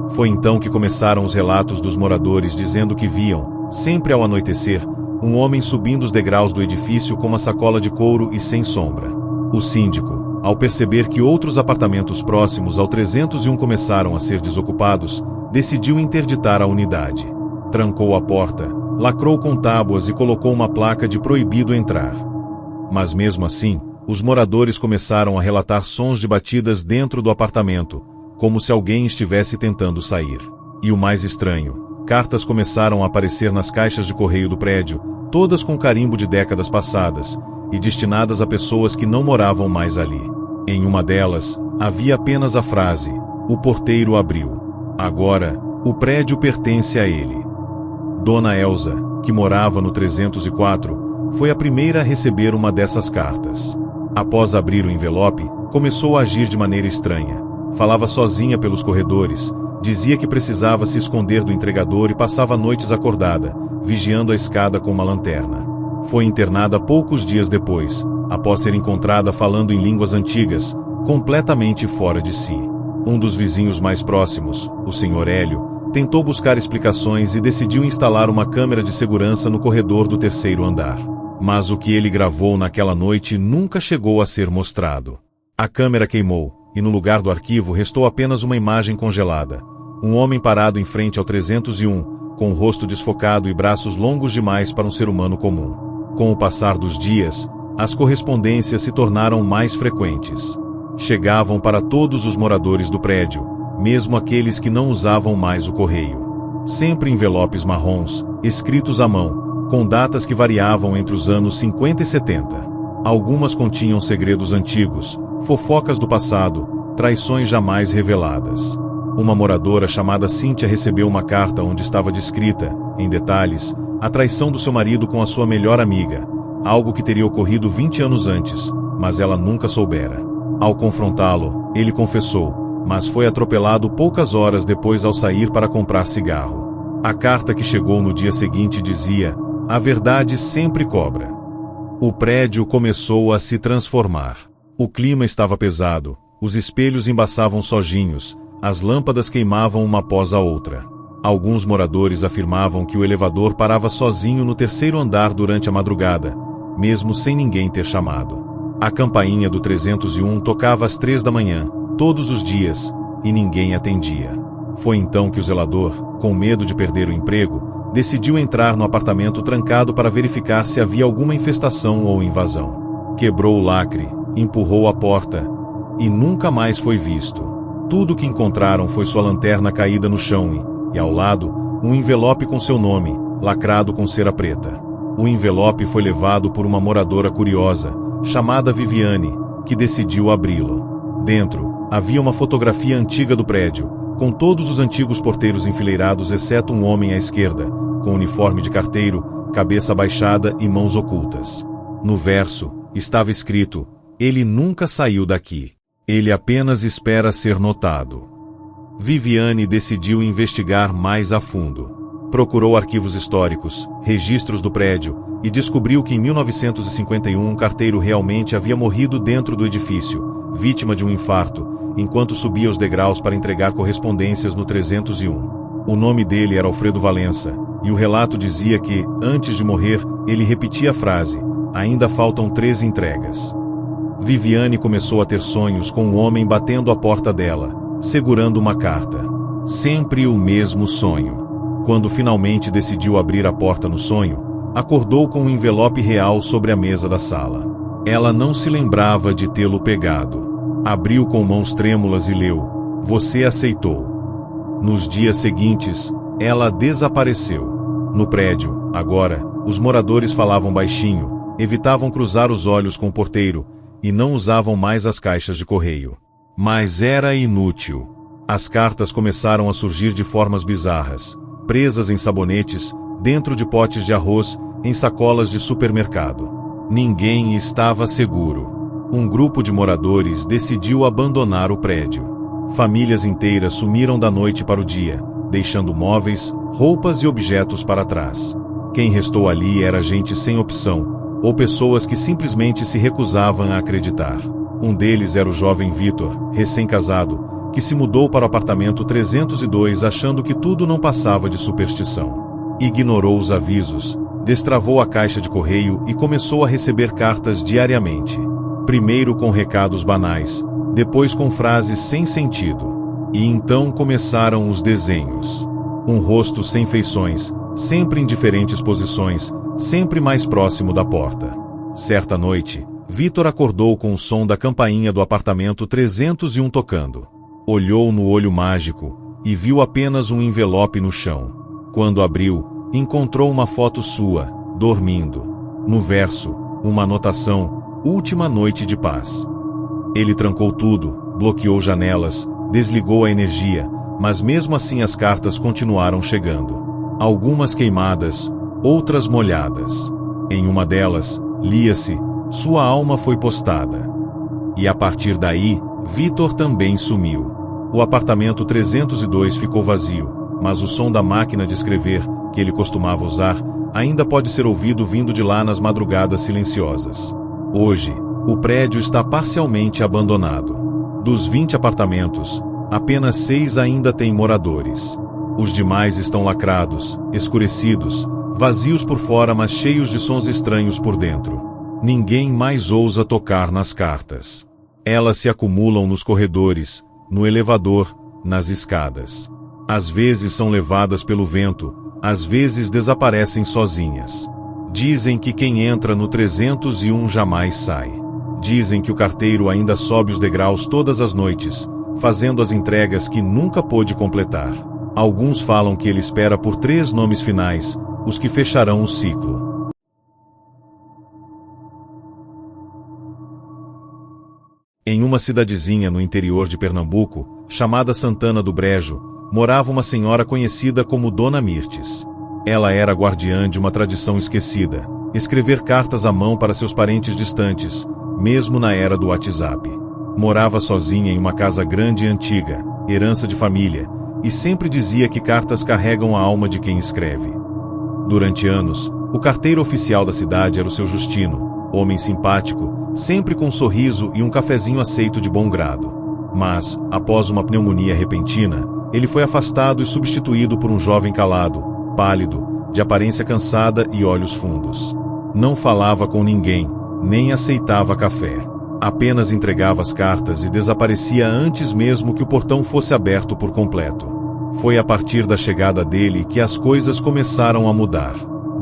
Foi então que começaram os relatos dos moradores dizendo que viam, sempre ao anoitecer, um homem subindo os degraus do edifício com uma sacola de couro e sem sombra. O síndico, ao perceber que outros apartamentos próximos ao 301 começaram a ser desocupados, decidiu interditar a unidade. Trancou a porta, lacrou com tábuas e colocou uma placa de proibido entrar. Mas mesmo assim, os moradores começaram a relatar sons de batidas dentro do apartamento, como se alguém estivesse tentando sair. E o mais estranho, cartas começaram a aparecer nas caixas de correio do prédio, todas com carimbo de décadas passadas, e destinadas a pessoas que não moravam mais ali. Em uma delas, havia apenas a frase: "O porteiro abriu. Agora, o prédio pertence a ele." Dona Elza, que morava no 304, foi a primeira a receber uma dessas cartas. Após abrir o envelope, começou a agir de maneira estranha. Falava sozinha pelos corredores, dizia que precisava se esconder do entregador e passava noites acordada, vigiando a escada com uma lanterna. Foi internada poucos dias depois, após ser encontrada falando em línguas antigas, completamente fora de si. Um dos vizinhos mais próximos, o Sr. Hélio, tentou buscar explicações e decidiu instalar uma câmera de segurança no corredor do terceiro andar. Mas o que ele gravou naquela noite nunca chegou a ser mostrado. A câmera queimou, e no lugar do arquivo restou apenas uma imagem congelada. Um homem parado em frente ao 301, com o rosto desfocado e braços longos demais para um ser humano comum. Com o passar dos dias, as correspondências se tornaram mais frequentes. Chegavam para todos os moradores do prédio, mesmo aqueles que não usavam mais o correio. Sempre envelopes marrons, escritos à mão, com datas que variavam entre os anos 50 e 70. Algumas continham segredos antigos, fofocas do passado, traições jamais reveladas. Uma moradora chamada Cíntia recebeu uma carta onde estava descrita, em detalhes, a traição do seu marido com a sua melhor amiga, algo que teria ocorrido 20 anos antes, mas ela nunca soubera. Ao confrontá-lo, ele confessou, mas foi atropelado poucas horas depois ao sair para comprar cigarro. A carta que chegou no dia seguinte dizia: "A verdade sempre cobra." O prédio começou a se transformar. O clima estava pesado, os espelhos embaçavam sojinhos, as lâmpadas queimavam uma após a outra. Alguns moradores afirmavam que o elevador parava sozinho no terceiro andar durante a madrugada, mesmo sem ninguém ter chamado. A campainha do 301 tocava às 3 da manhã, todos os dias, e ninguém atendia. Foi então que o zelador, com medo de perder o emprego, decidiu entrar no apartamento trancado para verificar se havia alguma infestação ou invasão. Quebrou o lacre, empurrou a porta, e nunca mais foi visto. Tudo o que encontraram foi sua lanterna caída no chão e, ao lado, um envelope com seu nome, lacrado com cera preta. O envelope foi levado por uma moradora curiosa, chamada Viviane, que decidiu abri-lo. Dentro, havia uma fotografia antiga do prédio, com todos os antigos porteiros enfileirados exceto um homem à esquerda, com uniforme de carteiro, cabeça baixada e mãos ocultas. No verso, estava escrito: "Ele nunca saiu daqui." Ele apenas espera ser notado. Viviane decidiu investigar mais a fundo. Procurou arquivos históricos, registros do prédio, e descobriu que em 1951 um carteiro realmente havia morrido dentro do edifício, vítima de um infarto, enquanto subia os degraus para entregar correspondências no 301. O nome dele era Alfredo Valença, e o relato dizia que, antes de morrer, ele repetia a frase: "Ainda faltam 3 entregas." Viviane começou a ter sonhos com um homem batendo à porta dela, segurando uma carta. Sempre o mesmo sonho. Quando finalmente decidiu abrir a porta no sonho, acordou com um envelope real sobre a mesa da sala. Ela não se lembrava de tê-lo pegado. Abriu com mãos trêmulas e leu: "Você aceitou." Nos dias seguintes, ela desapareceu. No prédio, agora, os moradores falavam baixinho, evitavam cruzar os olhos com o porteiro, e não usavam mais as caixas de correio. Mas era inútil. As cartas começaram a surgir de formas bizarras, presas em sabonetes, dentro de potes de arroz, em sacolas de supermercado. Ninguém estava seguro. Um grupo de moradores decidiu abandonar o prédio. Famílias inteiras sumiram da noite para o dia, deixando móveis, roupas e objetos para trás. Quem restou ali era gente sem opção, ou pessoas que simplesmente se recusavam a acreditar. Um deles era o jovem Vitor, recém-casado, que se mudou para o apartamento 302 achando que tudo não passava de superstição. Ignorou os avisos, destravou a caixa de correio e começou a receber cartas diariamente. Primeiro com recados banais, depois com frases sem sentido. E então começaram os desenhos. Um rosto sem feições, sempre em diferentes posições, sempre mais próximo da porta. Certa noite, Vitor acordou com o som da campainha do apartamento 301 tocando. Olhou no olho mágico e viu apenas um envelope no chão. Quando abriu, encontrou uma foto sua, dormindo. No verso, uma anotação: "Última noite de paz." Ele trancou tudo, bloqueou janelas, desligou a energia, mas mesmo assim as cartas continuaram chegando. Algumas queimadas, outras molhadas. Em uma delas, lia-se: "Sua alma foi postada." E a partir daí, Vitor também sumiu. O apartamento 302 ficou vazio, mas o som da máquina de escrever, que ele costumava usar, ainda pode ser ouvido vindo de lá nas madrugadas silenciosas. Hoje, o prédio está parcialmente abandonado. Dos 20 apartamentos, apenas 6 ainda têm moradores. Os demais estão lacrados, escurecidos, vazios por fora, mas cheios de sons estranhos por dentro. Ninguém mais ousa tocar nas cartas. Elas se acumulam nos corredores, no elevador, nas escadas. Às vezes são levadas pelo vento, às vezes desaparecem sozinhas. Dizem que quem entra no 301 jamais sai. Dizem que o carteiro ainda sobe os degraus todas as noites, fazendo as entregas que nunca pôde completar. Alguns falam que ele espera por 3 nomes finais, os que fecharão o ciclo. Em uma cidadezinha no interior de Pernambuco, chamada Santana do Brejo, morava uma senhora conhecida como Dona Mirtes. Ela era guardiã de uma tradição esquecida: escrever cartas à mão para seus parentes distantes, mesmo na era do WhatsApp. Morava sozinha em uma casa grande e antiga, herança de família, e sempre dizia que cartas carregam a alma de quem escreve. Durante anos, o carteiro oficial da cidade era o seu Justino, homem simpático, sempre com um sorriso e um cafezinho aceito de bom grado. Mas, após uma pneumonia repentina, ele foi afastado e substituído por um jovem calado, pálido, de aparência cansada e olhos fundos. Não falava com ninguém, nem aceitava café. Apenas entregava as cartas e desaparecia antes mesmo que o portão fosse aberto por completo. Foi a partir da chegada dele que as coisas começaram a mudar.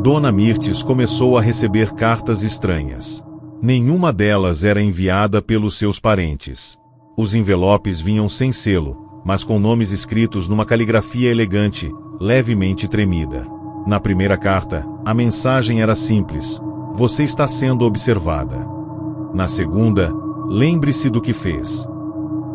Dona Mirtes começou a receber cartas estranhas. Nenhuma delas era enviada pelos seus parentes. Os envelopes vinham sem selo, mas com nomes escritos numa caligrafia elegante, levemente tremida. Na primeira carta, a mensagem era simples: "Você está sendo observada." Na segunda, "Lembre-se do que fez."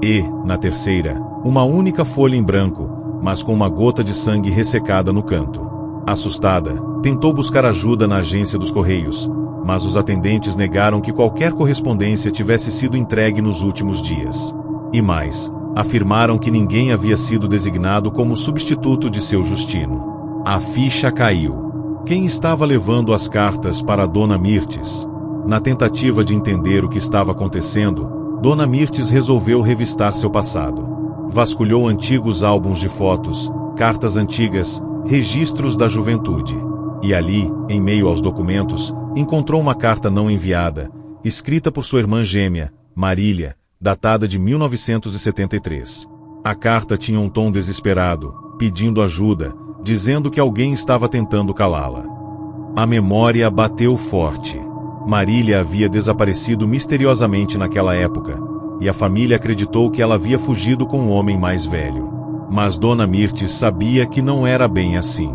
E, na terceira, uma única folha em branco, mas com uma gota de sangue ressecada no canto. Assustada, tentou buscar ajuda na agência dos Correios, mas os atendentes negaram que qualquer correspondência tivesse sido entregue nos últimos dias. E mais, afirmaram que ninguém havia sido designado como substituto de seu Justino. A ficha caiu. Quem estava levando as cartas para Dona Mirtes? Na tentativa de entender o que estava acontecendo, Dona Mirtes resolveu revistar seu passado. Vasculhou antigos álbuns de fotos, cartas antigas, registros da juventude. E ali, em meio aos documentos, encontrou uma carta não enviada, escrita por sua irmã gêmea, Marília, datada de 1973. A carta tinha um tom desesperado, pedindo ajuda, dizendo que alguém estava tentando calá-la. A memória bateu forte. Marília havia desaparecido misteriosamente naquela época, e a família acreditou que ela havia fugido com um homem mais velho. Mas Dona Mirtes sabia que não era bem assim.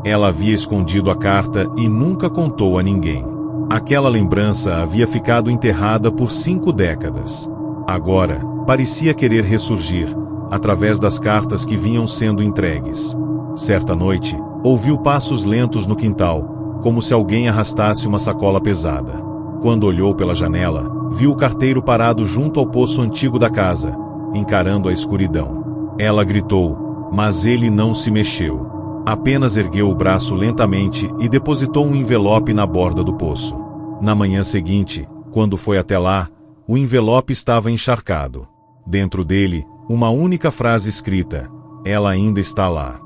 Ela havia escondido a carta e nunca contou a ninguém. Aquela lembrança havia ficado enterrada por 5 décadas. Agora, parecia querer ressurgir, através das cartas que vinham sendo entregues. Certa noite, ouviu passos lentos no quintal, como se alguém arrastasse uma sacola pesada. Quando olhou pela janela, viu o carteiro parado junto ao poço antigo da casa, encarando a escuridão. Ela gritou, mas ele não se mexeu. Apenas ergueu o braço lentamente e depositou um envelope na borda do poço. Na manhã seguinte, quando foi até lá, o envelope estava encharcado. Dentro dele, uma única frase escrita: "Ela ainda está lá."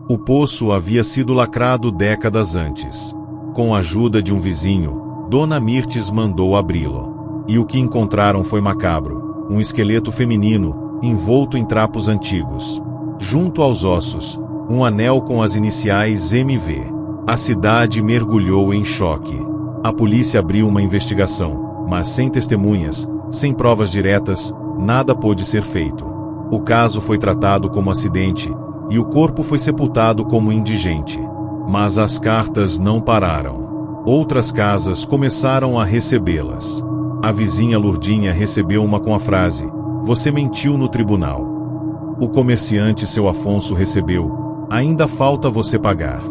O poço havia sido lacrado décadas antes. Com a ajuda de um vizinho, Dona Mirtes mandou abri-lo. E o que encontraram foi macabro: um esqueleto feminino, envolto em trapos antigos. Junto aos ossos, um anel com as iniciais MV. A cidade mergulhou em choque. A polícia abriu uma investigação, mas sem testemunhas, sem provas diretas, nada pôde ser feito. O caso foi tratado como acidente, e o corpo foi sepultado como indigente. Mas as cartas não pararam. Outras casas começaram a recebê-las. A vizinha Lurdinha recebeu uma com a frase: "Você mentiu no tribunal." O comerciante seu Afonso recebeu: "Ainda falta você pagar."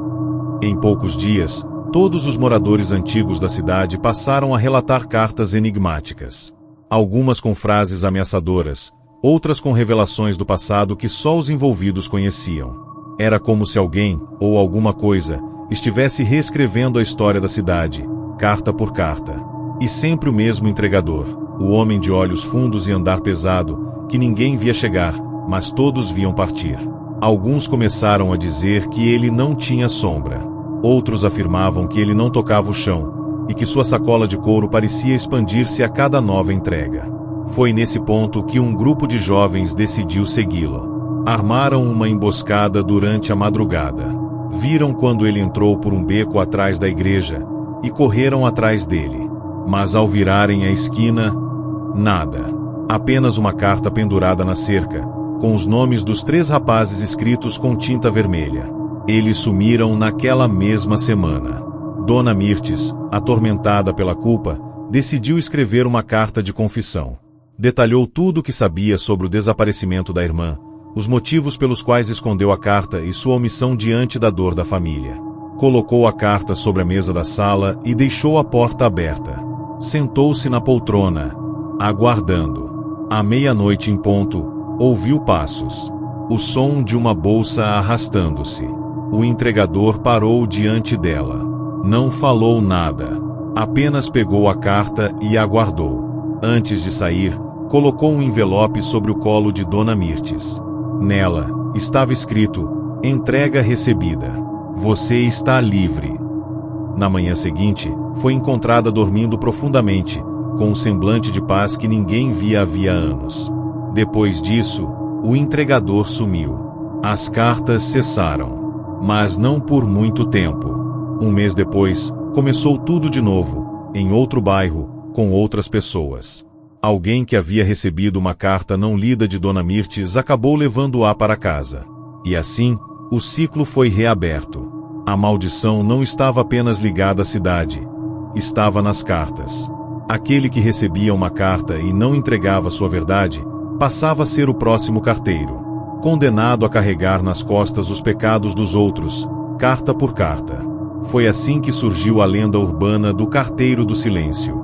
Em poucos dias, todos os moradores antigos da cidade passaram a relatar cartas enigmáticas. Algumas com frases ameaçadoras, outras com revelações do passado que só os envolvidos conheciam. Era como se alguém, ou alguma coisa, estivesse reescrevendo a história da cidade, carta por carta. E sempre o mesmo entregador, o homem de olhos fundos e andar pesado, que ninguém via chegar, mas todos viam partir. Alguns começaram a dizer que ele não tinha sombra. Outros afirmavam que ele não tocava o chão, e que sua sacola de couro parecia expandir-se a cada nova entrega. Foi nesse ponto que um grupo de jovens decidiu segui-lo. Armaram uma emboscada durante a madrugada. Viram quando ele entrou por um beco atrás da igreja, e correram atrás dele. Mas ao virarem a esquina, nada. Apenas uma carta pendurada na cerca, com os nomes dos 3 rapazes escritos com tinta vermelha. Eles sumiram naquela mesma semana. Dona Mirtes, atormentada pela culpa, decidiu escrever uma carta de confissão. Detalhou tudo o que sabia sobre o desaparecimento da irmã, os motivos pelos quais escondeu a carta e sua omissão diante da dor da família. Colocou a carta sobre a mesa da sala e deixou a porta aberta. Sentou-se na poltrona, aguardando. À meia-noite em ponto, ouviu passos. O som de uma bolsa arrastando-se. O entregador parou diante dela. Não falou nada. Apenas pegou a carta e aguardou. Antes de sair, colocou um envelope sobre o colo de Dona Mirtes. Nela, estava escrito: "Entrega recebida. Você está livre." Na manhã seguinte, foi encontrada dormindo profundamente, com um semblante de paz que ninguém via havia anos. Depois disso, o entregador sumiu. As cartas cessaram. Mas não por muito tempo. Um mês depois, começou tudo de novo, em outro bairro, com outras pessoas. Alguém que havia recebido uma carta não lida de Dona Mirtes acabou levando-a para casa. E assim, o ciclo foi reaberto. A maldição não estava apenas ligada à cidade, estava nas cartas. Aquele que recebia uma carta e não entregava sua verdade, passava a ser o próximo carteiro, condenado a carregar nas costas os pecados dos outros, carta por carta. Foi assim que surgiu a lenda urbana do Carteiro do Silêncio.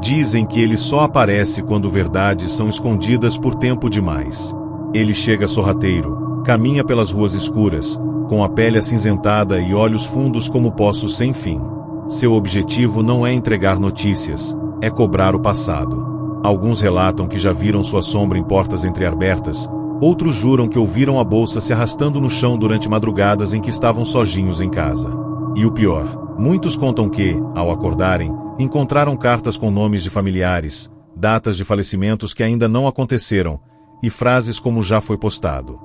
Dizem que ele só aparece quando verdades são escondidas por tempo demais. Ele chega sorrateiro, caminha pelas ruas escuras, com a pele acinzentada e olhos fundos como poços sem fim. Seu objetivo não é entregar notícias, é cobrar o passado. Alguns relatam que já viram sua sombra em portas entreabertas, outros juram que ouviram a bolsa se arrastando no chão durante madrugadas em que estavam sozinhos em casa. E o pior, muitos contam que, ao acordarem, encontraram cartas com nomes de familiares, datas de falecimentos que ainda não aconteceram, e frases como já foi postado.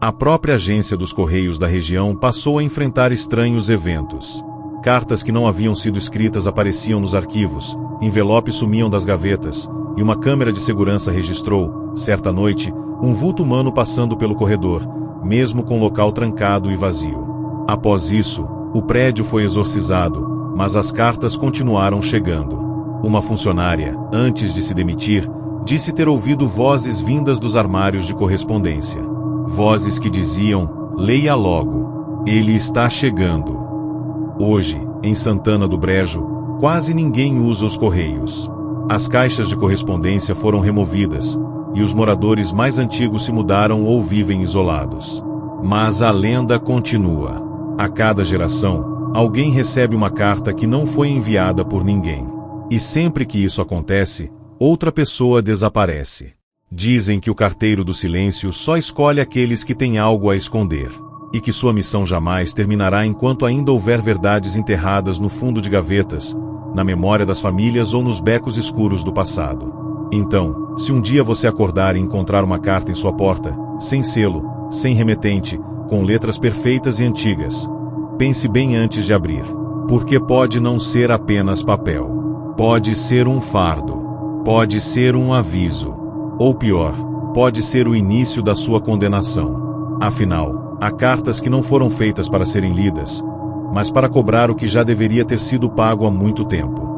A própria agência dos Correios da região passou a enfrentar estranhos eventos. Cartas que não haviam sido escritas apareciam nos arquivos, envelopes sumiam das gavetas, e uma câmera de segurança registrou, certa noite, um vulto humano passando pelo corredor, mesmo com o local trancado e vazio. Após isso, o prédio foi exorcizado, mas as cartas continuaram chegando. Uma funcionária, antes de se demitir, disse ter ouvido vozes vindas dos armários de correspondência. Vozes que diziam, leia logo, ele está chegando. Hoje, em Santana do Brejo, quase ninguém usa os correios. As caixas de correspondência foram removidas, e os moradores mais antigos se mudaram ou vivem isolados. Mas a lenda continua. A cada geração, alguém recebe uma carta que não foi enviada por ninguém. E sempre que isso acontece, outra pessoa desaparece. Dizem que o carteiro do silêncio só escolhe aqueles que têm algo a esconder, e que sua missão jamais terminará enquanto ainda houver verdades enterradas no fundo de gavetas, na memória das famílias ou nos becos escuros do passado. Então, se um dia você acordar e encontrar uma carta em sua porta, sem selo, sem remetente, com letras perfeitas e antigas, pense bem antes de abrir, porque pode não ser apenas papel. Pode ser um fardo. Pode ser um aviso. Ou pior, pode ser o início da sua condenação. Afinal, há cartas que não foram feitas para serem lidas, mas para cobrar o que já deveria ter sido pago há muito tempo.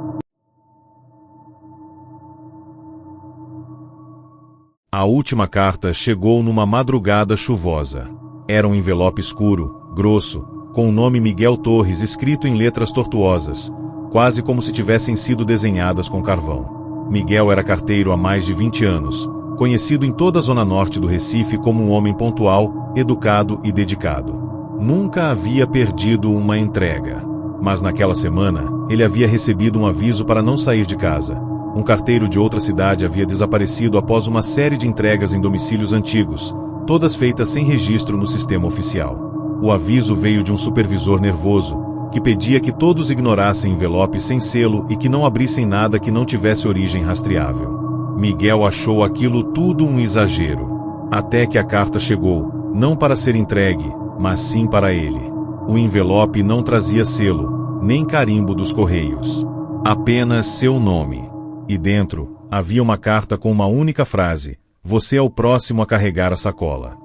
A última carta chegou numa madrugada chuvosa. Era um envelope escuro, grosso, com o nome Miguel Torres escrito em letras tortuosas, quase como se tivessem sido desenhadas com carvão. Miguel era carteiro há mais de 20 anos, conhecido em toda a zona norte do Recife como um homem pontual, educado e dedicado. Nunca havia perdido uma entrega. Mas naquela semana, ele havia recebido um aviso para não sair de casa. Um carteiro de outra cidade havia desaparecido após uma série de entregas em domicílios antigos, todas feitas sem registro no sistema oficial. O aviso veio de um supervisor nervoso, que pedia que todos ignorassem envelopes sem selo e que não abrissem nada que não tivesse origem rastreável. Miguel achou aquilo tudo um exagero. Até que a carta chegou, não para ser entregue, mas sim para ele. O envelope não trazia selo, nem carimbo dos Correios. Apenas seu nome. E dentro, havia uma carta com uma única frase: "Você é o próximo a carregar a sacola."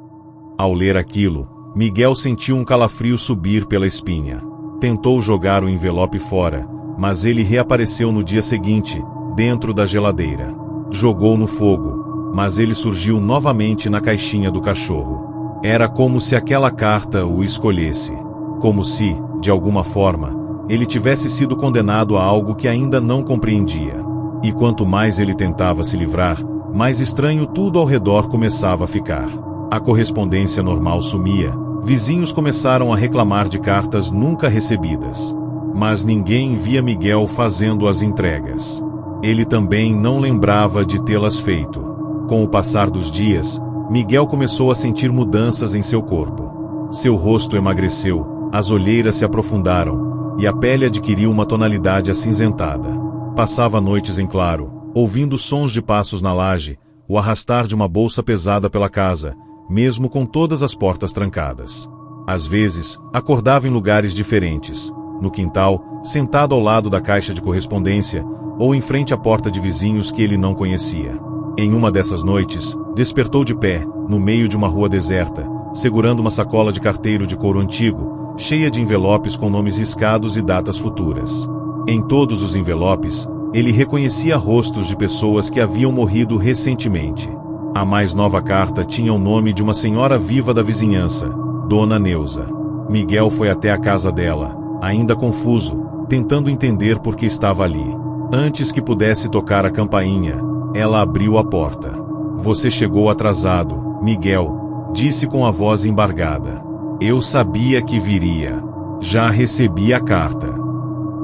Ao ler aquilo, Miguel sentiu um calafrio subir pela espinha. Tentou jogar o envelope fora, mas ele reapareceu no dia seguinte, dentro da geladeira. Jogou no fogo, mas ele surgiu novamente na caixinha do cachorro. Era como se aquela carta o escolhesse. Como se, de alguma forma, ele tivesse sido condenado a algo que ainda não compreendia. E quanto mais ele tentava se livrar, mais estranho tudo ao redor começava a ficar. A correspondência normal sumia. Vizinhos começaram a reclamar de cartas nunca recebidas. Mas ninguém via Miguel fazendo as entregas. Ele também não lembrava de tê-las feito. Com o passar dos dias, Miguel começou a sentir mudanças em seu corpo. Seu rosto emagreceu, as olheiras se aprofundaram, e a pele adquiriu uma tonalidade acinzentada. Passava noites em claro, ouvindo sons de passos na laje, o arrastar de uma bolsa pesada pela casa, mesmo com todas as portas trancadas. Às vezes, acordava em lugares diferentes, no quintal, sentado ao lado da caixa de correspondência, ou em frente à porta de vizinhos que ele não conhecia. Em uma dessas noites, despertou de pé, no meio de uma rua deserta, segurando uma sacola de carteiro de couro antigo, cheia de envelopes com nomes riscados e datas futuras. Em todos os envelopes, ele reconhecia rostos de pessoas que haviam morrido recentemente. A mais nova carta tinha o nome de uma senhora viva da vizinhança, Dona Neuza. Miguel foi até a casa dela, ainda confuso, tentando entender por que estava ali. Antes que pudesse tocar a campainha, ela abriu a porta. Você chegou atrasado, Miguel, disse com a voz embargada. Eu sabia que viria. Já recebi a carta.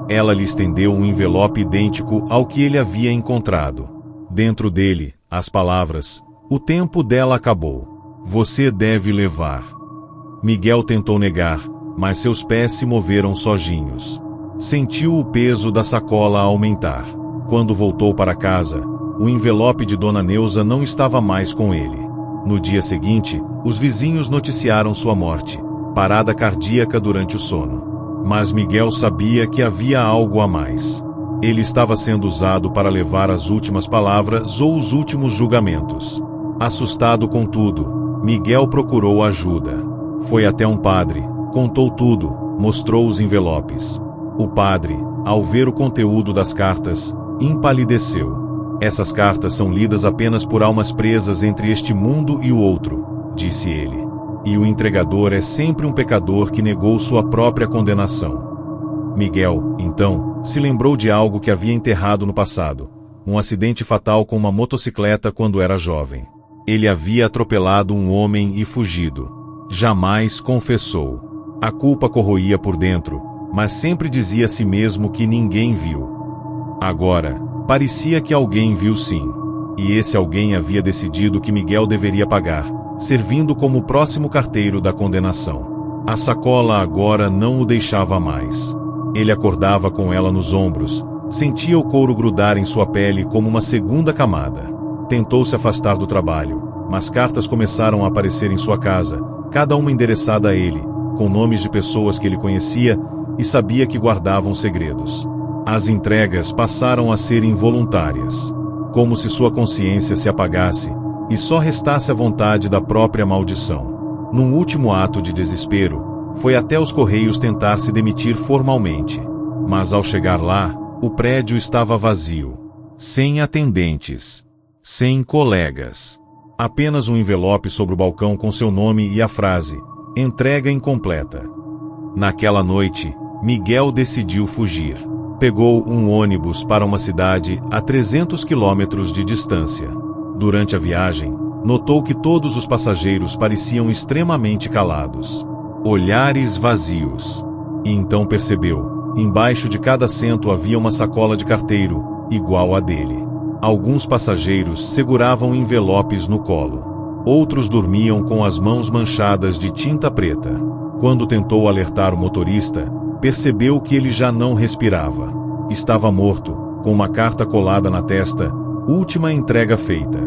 Ela lhe estendeu um envelope idêntico ao que ele havia encontrado. Dentro dele, as palavras: o tempo dela acabou. Você deve levar. Miguel tentou negar, mas seus pés se moveram sozinhos. Sentiu o peso da sacola aumentar. Quando voltou para casa, o envelope de Dona Neuza não estava mais com ele. No dia seguinte, os vizinhos noticiaram sua morte, parada cardíaca durante o sono. Mas Miguel sabia que havia algo a mais. Ele estava sendo usado para levar as últimas palavras ou os últimos julgamentos. Assustado com tudo, Miguel procurou ajuda. Foi até um padre, contou tudo, mostrou os envelopes. O padre, ao ver o conteúdo das cartas, empalideceu. Essas cartas são lidas apenas por almas presas entre este mundo e o outro, disse ele. E o entregador é sempre um pecador que negou sua própria condenação. Miguel, então, se lembrou de algo que havia enterrado no passado, um acidente fatal com uma motocicleta quando era jovem. Ele havia atropelado um homem e fugido. Jamais confessou. A culpa corroía por dentro, mas sempre dizia a si mesmo que ninguém viu. Agora, parecia que alguém viu sim. E esse alguém havia decidido que Miguel deveria pagar, servindo como o próximo carteiro da condenação. A sacola agora não o deixava mais. Ele acordava com ela nos ombros, sentia o couro grudar em sua pele como uma segunda camada. Tentou se afastar do trabalho, mas cartas começaram a aparecer em sua casa, cada uma endereçada a ele, com nomes de pessoas que ele conhecia e sabia que guardavam segredos. As entregas passaram a ser involuntárias, como se sua consciência se apagasse e só restasse a vontade da própria maldição. Num último ato de desespero, foi até os Correios tentar se demitir formalmente. Mas ao chegar lá, o prédio estava vazio, sem atendentes, sem colegas. Apenas um envelope sobre o balcão com seu nome e a frase: entrega incompleta. Naquela noite, Miguel decidiu fugir. Pegou um ônibus para uma cidade a 300 quilômetros de distância. Durante a viagem, notou que todos os passageiros pareciam extremamente calados. Olhares vazios. E então percebeu, embaixo de cada assento havia uma sacola de carteiro, igual à dele. Alguns passageiros seguravam envelopes no colo. Outros dormiam com as mãos manchadas de tinta preta. Quando tentou alertar o motorista, percebeu que ele já não respirava. Estava morto, com uma carta colada na testa, última entrega feita.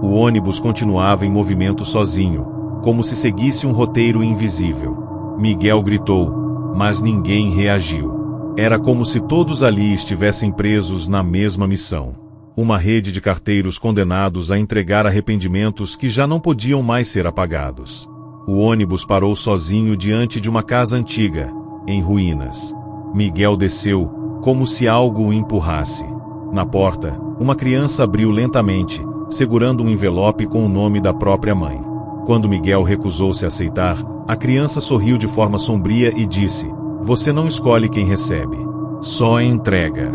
O ônibus continuava em movimento sozinho, como se seguisse um roteiro invisível. Miguel gritou, mas ninguém reagiu. Era como se todos ali estivessem presos na mesma missão. Uma rede de carteiros condenados a entregar arrependimentos que já não podiam mais ser apagados. O ônibus parou sozinho diante de uma casa antiga, em ruínas. Miguel desceu, como se algo o empurrasse. Na porta, uma criança abriu lentamente, segurando um envelope com o nome da própria mãe. Quando Miguel recusou-se a aceitar, a criança sorriu de forma sombria e disse: "Você não escolhe quem recebe, só entrega."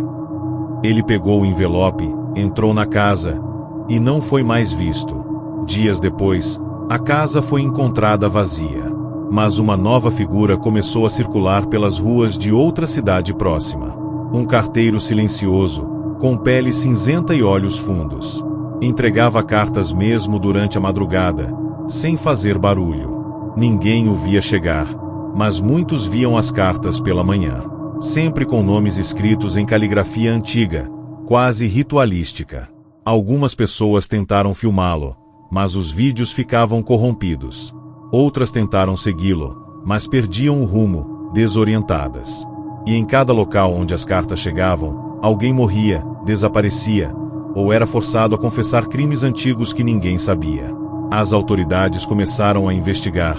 Ele pegou o envelope, entrou na casa, e não foi mais visto. Dias depois, a casa foi encontrada vazia. Mas uma nova figura começou a circular pelas ruas de outra cidade próxima. Um carteiro silencioso, com pele cinzenta e olhos fundos. Entregava cartas mesmo durante a madrugada, sem fazer barulho. Ninguém o via chegar, mas muitos viam as cartas pela manhã. Sempre com nomes escritos em caligrafia antiga, quase ritualística. Algumas pessoas tentaram filmá-lo, mas os vídeos ficavam corrompidos. Outras tentaram segui-lo, mas perdiam o rumo, desorientadas. E em cada local onde as cartas chegavam, alguém morria, desaparecia, ou era forçado a confessar crimes antigos que ninguém sabia. As autoridades começaram a investigar,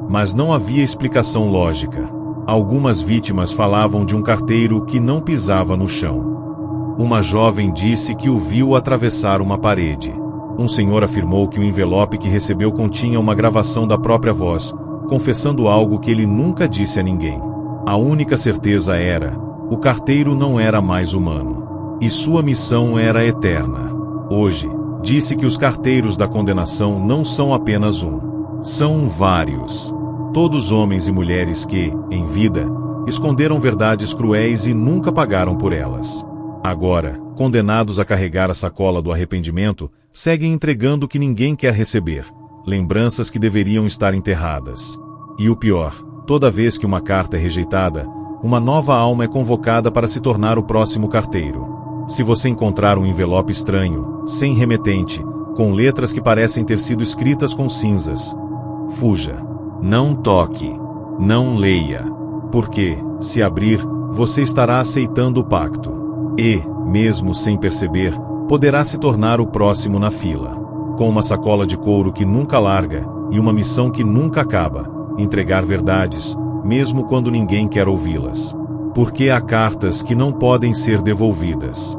mas não havia explicação lógica. Algumas vítimas falavam de um carteiro que não pisava no chão. Uma jovem disse que o viu atravessar uma parede. Um senhor afirmou que o envelope que recebeu continha uma gravação da própria voz, confessando algo que ele nunca disse a ninguém. A única certeza era: o carteiro não era mais humano. E sua missão era eterna. Hoje, disse que os carteiros da condenação não são apenas um. São vários. Todos homens e mulheres que, em vida, esconderam verdades cruéis e nunca pagaram por elas. Agora, condenados a carregar a sacola do arrependimento, seguem entregando o que ninguém quer receber, lembranças que deveriam estar enterradas. E o pior, toda vez que uma carta é rejeitada, uma nova alma é convocada para se tornar o próximo carteiro. Se você encontrar um envelope estranho, sem remetente, com letras que parecem ter sido escritas com cinzas, fuja. Não toque. Não leia. Porque, se abrir, você estará aceitando o pacto. E, mesmo sem perceber, poderá se tornar o próximo na fila. Com uma sacola de couro que nunca larga e uma missão que nunca acaba: entregar verdades, mesmo quando ninguém quer ouvi-las. Porque há cartas que não podem ser devolvidas.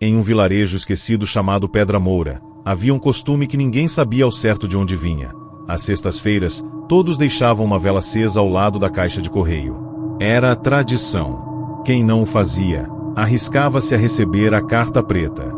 Em um vilarejo esquecido chamado Pedra Moura, havia um costume que ninguém sabia ao certo de onde vinha. Às sextas-feiras, todos deixavam uma vela acesa ao lado da caixa de correio. Era tradição. Quem não o fazia, arriscava-se a receber a carta preta.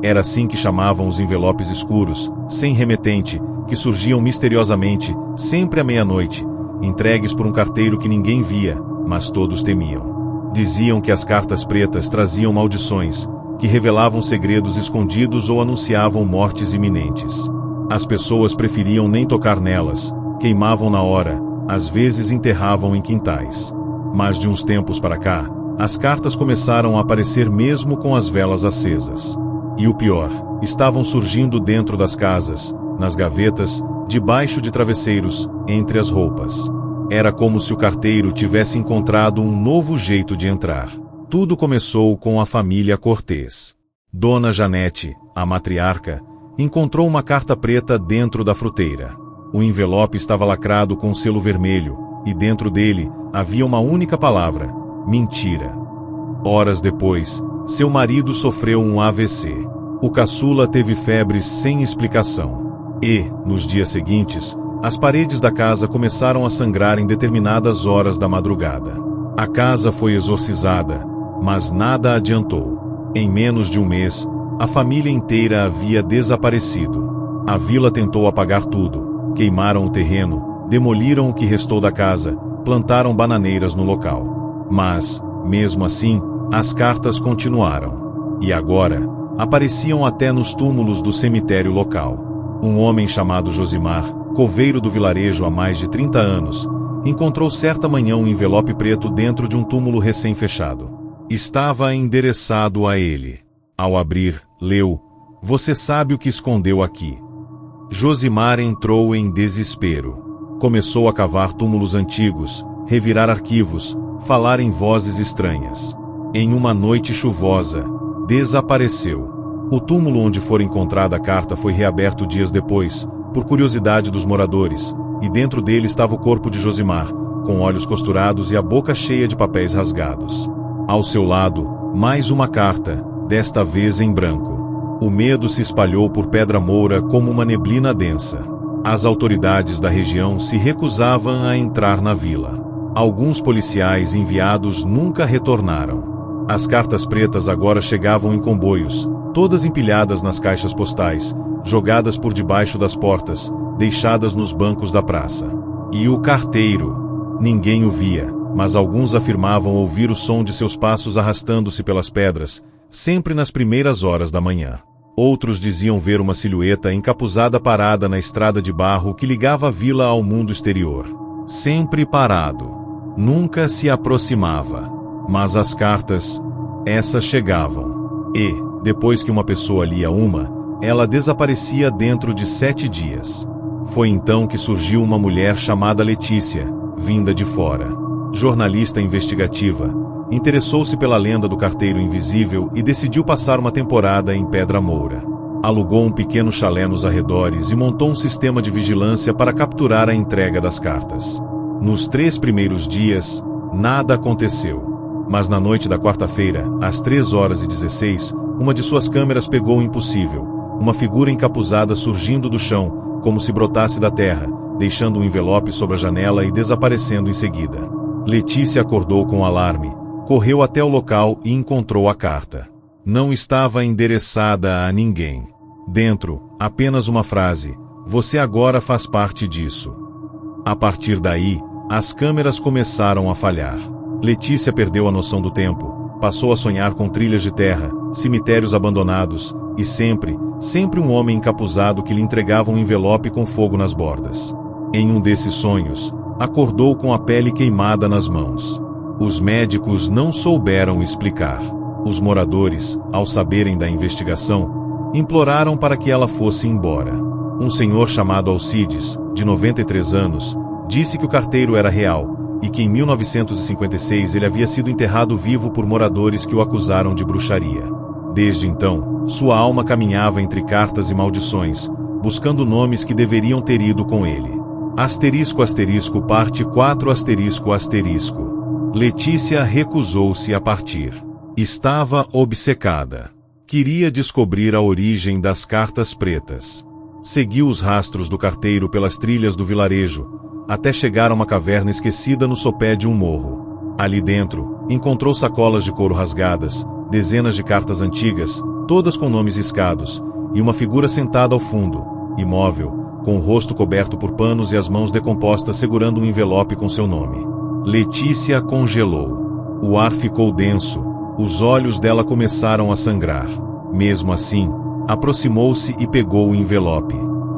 Era assim que chamavam os envelopes escuros, sem remetente, que surgiam misteriosamente, sempre à meia-noite, entregues por um carteiro que ninguém via, mas todos temiam. Diziam que as cartas pretas traziam maldições, que revelavam segredos escondidos ou anunciavam mortes iminentes. As pessoas preferiam nem tocar nelas, queimavam na hora, às vezes enterravam em quintais. Mas de uns tempos para cá, as cartas começaram a aparecer mesmo com as velas acesas. E o pior, estavam surgindo dentro das casas, nas gavetas, debaixo de travesseiros, entre as roupas. Era como se o carteiro tivesse encontrado um novo jeito de entrar. Tudo começou com a família Cortês. Dona Janete, a matriarca, encontrou uma carta preta dentro da fruteira. O envelope estava lacrado com um selo vermelho, e dentro dele havia uma única palavra: mentira. Horas depois, seu marido sofreu um AVC. O caçula teve febre sem explicação. E, nos dias seguintes, as paredes da casa começaram a sangrar em determinadas horas da madrugada. A casa foi exorcizada, mas nada adiantou. Em menos de um mês, a família inteira havia desaparecido. A vila tentou apagar tudo, queimaram o terreno, demoliram o que restou da casa, plantaram bananeiras no local. Mas, mesmo assim, as cartas continuaram. E agora, apareciam até nos túmulos do cemitério local. Um homem chamado Josimar, coveiro do vilarejo há mais de 30 anos, encontrou certa manhã um envelope preto dentro de um túmulo recém-fechado. Estava endereçado a ele. Ao abrir, leu: "Você sabe o que escondeu aqui." Josimar entrou em desespero. Começou a cavar túmulos antigos, revirar arquivos, falar em vozes estranhas. Em uma noite chuvosa, desapareceu. O túmulo onde fora encontrada a carta foi reaberto dias depois, por curiosidade dos moradores, e dentro dele estava o corpo de Josimar, com olhos costurados e a boca cheia de papéis rasgados. Ao seu lado, mais uma carta, desta vez em branco. O medo se espalhou por Pedra Moura como uma neblina densa. As autoridades da região se recusavam a entrar na vila. Alguns policiais enviados nunca retornaram. As cartas pretas agora chegavam em comboios, todas empilhadas nas caixas postais, jogadas por debaixo das portas, deixadas nos bancos da praça. E o carteiro? Ninguém o via, mas alguns afirmavam ouvir o som de seus passos arrastando-se pelas pedras, sempre nas primeiras horas da manhã. Outros diziam ver uma silhueta encapuzada parada na estrada de barro que ligava a vila ao mundo exterior. Sempre parado. Nunca se aproximava. Mas as cartas, essas chegavam. E, depois que uma pessoa lia uma, ela desaparecia dentro de 7 dias. Foi então que surgiu uma mulher chamada Letícia, vinda de fora. Jornalista investigativa, interessou-se pela lenda do carteiro invisível e decidiu passar uma temporada em Pedra Moura. Alugou um pequeno chalé nos arredores e montou um sistema de vigilância para capturar a entrega das cartas. Nos 3 primeiros dias, nada aconteceu. Mas na noite da quarta-feira, às 3h16, uma de suas câmeras pegou o impossível: uma figura encapuzada surgindo do chão, como se brotasse da terra, deixando um envelope sobre a janela e desaparecendo em seguida. Letícia acordou com alarme, correu até o local e encontrou a carta. Não estava endereçada a ninguém. Dentro, apenas uma frase: "Você agora faz parte disso." A partir daí, as câmeras começaram a falhar. Letícia perdeu a noção do tempo, passou a sonhar com trilhas de terra, cemitérios abandonados, e sempre um homem encapuzado que lhe entregava um envelope com fogo nas bordas. Em um desses sonhos, acordou com a pele queimada nas mãos. Os médicos não souberam explicar. Os moradores, ao saberem da investigação, imploraram para que ela fosse embora. Um senhor chamado Alcides, de 93 anos, disse que o carteiro era real, e que em 1956 ele havia sido enterrado vivo por moradores que o acusaram de bruxaria. Desde então, sua alma caminhava entre cartas e maldições, buscando nomes que deveriam ter ido com ele. *** parte 4 ***. Letícia recusou-se a partir. Estava obcecada. Queria descobrir a origem das cartas pretas. Seguiu os rastros do carteiro pelas trilhas do vilarejo, até chegar a uma caverna esquecida no sopé de um morro. Ali dentro, encontrou sacolas de couro rasgadas, dezenas de cartas antigas, todas com nomes riscados, e uma figura sentada ao fundo, imóvel, com o rosto coberto por panos e as mãos decompostas segurando um envelope com seu nome. Letícia congelou. O ar ficou denso, os olhos dela começaram a sangrar. Mesmo assim, aproximou-se e pegou o envelope.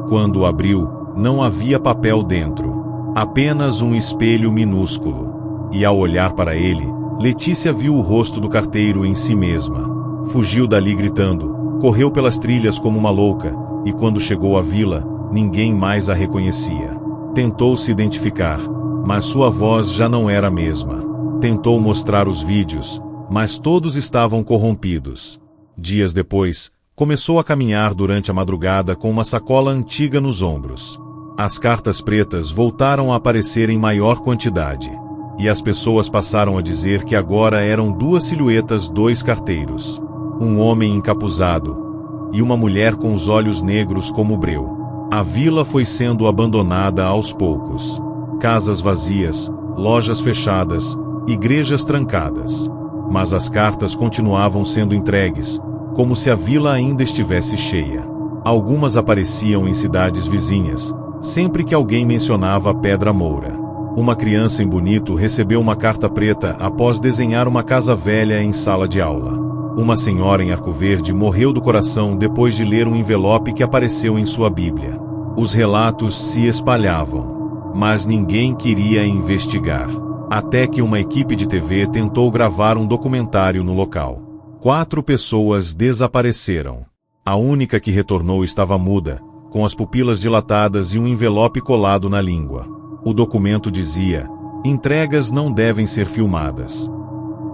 Quando o abriu, não havia papel dentro. Apenas um espelho minúsculo. E ao olhar para ele, Letícia viu o rosto do carteiro em si mesma. Fugiu dali gritando, correu pelas trilhas como uma louca, e quando chegou à vila, ninguém mais a reconhecia. Tentou se identificar, mas sua voz já não era a mesma. Tentou mostrar os vídeos, mas todos estavam corrompidos. Dias depois, começou a caminhar durante a madrugada com uma sacola antiga nos ombros. As cartas pretas voltaram a aparecer em maior quantidade. E as pessoas passaram a dizer que agora eram duas silhuetas, dois carteiros. Um homem encapuzado e uma mulher com os olhos negros como breu. A vila foi sendo abandonada aos poucos. Casas vazias, lojas fechadas, igrejas trancadas. Mas as cartas continuavam sendo entregues, como se a vila ainda estivesse cheia. Algumas apareciam em cidades vizinhas, sempre que alguém mencionava Pedra Moura. Uma criança em Bonito recebeu uma carta preta após desenhar uma casa velha em sala de aula. Uma senhora em Arco Verde morreu do coração depois de ler um envelope que apareceu em sua Bíblia. Os relatos se espalhavam, mas ninguém queria investigar. Até que uma equipe de TV tentou gravar um documentário no local. 4 pessoas desapareceram. A única que retornou estava muda, com as pupilas dilatadas e um envelope colado na língua. O documento dizia: entregas não devem ser filmadas.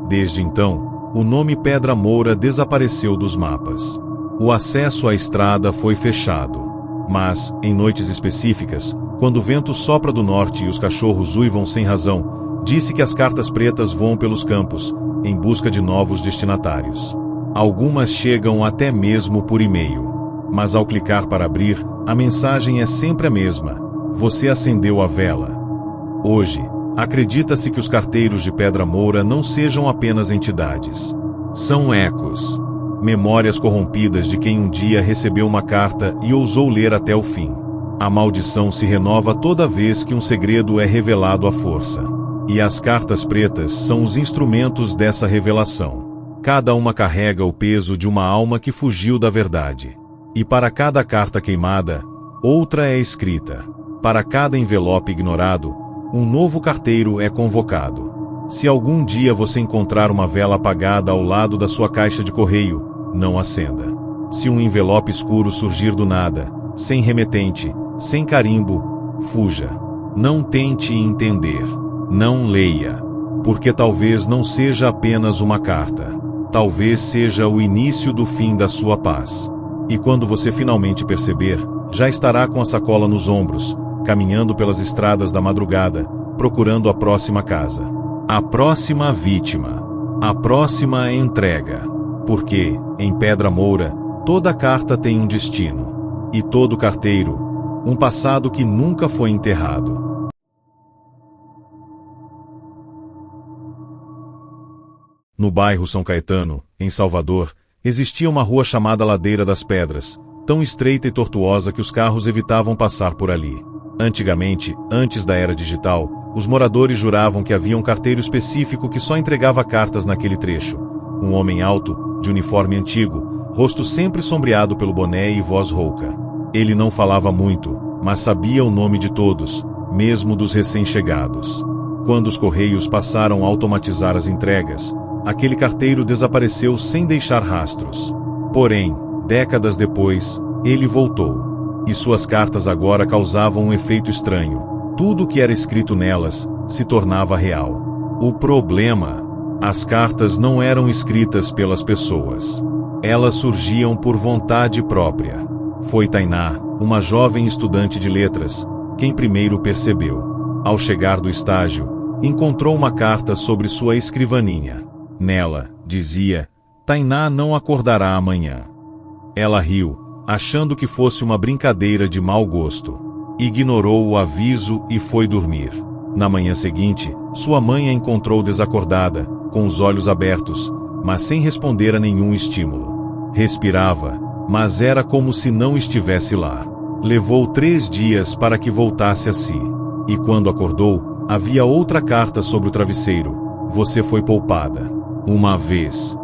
Desde então, o nome Pedra Moura desapareceu dos mapas. O acesso à estrada foi fechado. Mas, em noites específicas, quando o vento sopra do norte e os cachorros uivam sem razão, disse que as cartas pretas voam pelos campos, em busca de novos destinatários. Algumas chegam até mesmo por e-mail. Mas ao clicar para abrir, a mensagem é sempre a mesma: você acendeu a vela. Hoje, acredita-se que os carteiros de Pedra Moura não sejam apenas entidades. São ecos. Memórias corrompidas de quem um dia recebeu uma carta e ousou ler até o fim. A maldição se renova toda vez que um segredo é revelado à força. E as cartas pretas são os instrumentos dessa revelação. Cada uma carrega o peso de uma alma que fugiu da verdade. E para cada carta queimada, outra é escrita. Para cada envelope ignorado, um novo carteiro é convocado. Se algum dia você encontrar uma vela apagada ao lado da sua caixa de correio, não acenda. Se um envelope escuro surgir do nada, sem remetente, sem carimbo, fuja. Não tente entender. Não leia. Porque talvez não seja apenas uma carta. Talvez seja o início do fim da sua paz. E quando você finalmente perceber, já estará com a sacola nos ombros, caminhando pelas estradas da madrugada, procurando a próxima casa. A próxima vítima. A próxima entrega. Porque, em Pedra Moura, toda carta tem um destino. E todo carteiro, um passado que nunca foi enterrado. No bairro São Caetano, em Salvador, existia uma rua chamada Ladeira das Pedras, tão estreita e tortuosa que os carros evitavam passar por ali. Antigamente, antes da era digital, os moradores juravam que havia um carteiro específico que só entregava cartas naquele trecho. Um homem alto, de uniforme antigo, rosto sempre sombreado pelo boné e voz rouca. Ele não falava muito, mas sabia o nome de todos, mesmo dos recém-chegados. Quando os correios passaram a automatizar as entregas, aquele carteiro desapareceu sem deixar rastros. Porém, décadas depois, ele voltou. E suas cartas agora causavam um efeito estranho. Tudo o que era escrito nelas se tornava real. O problema: as cartas não eram escritas pelas pessoas. Elas surgiam por vontade própria. Foi Tainá, uma jovem estudante de letras, quem primeiro percebeu. Ao chegar do estágio, encontrou uma carta sobre sua escrivaninha. Nela, dizia: Tainá não acordará amanhã. Ela riu, achando que fosse uma brincadeira de mau gosto. Ignorou o aviso e foi dormir. Na manhã seguinte, sua mãe a encontrou desacordada, com os olhos abertos, mas sem responder a nenhum estímulo. Respirava, mas era como se não estivesse lá. Levou 3 dias para que voltasse a si. E quando acordou, havia outra carta sobre o travesseiro: você foi poupada. Uma vez.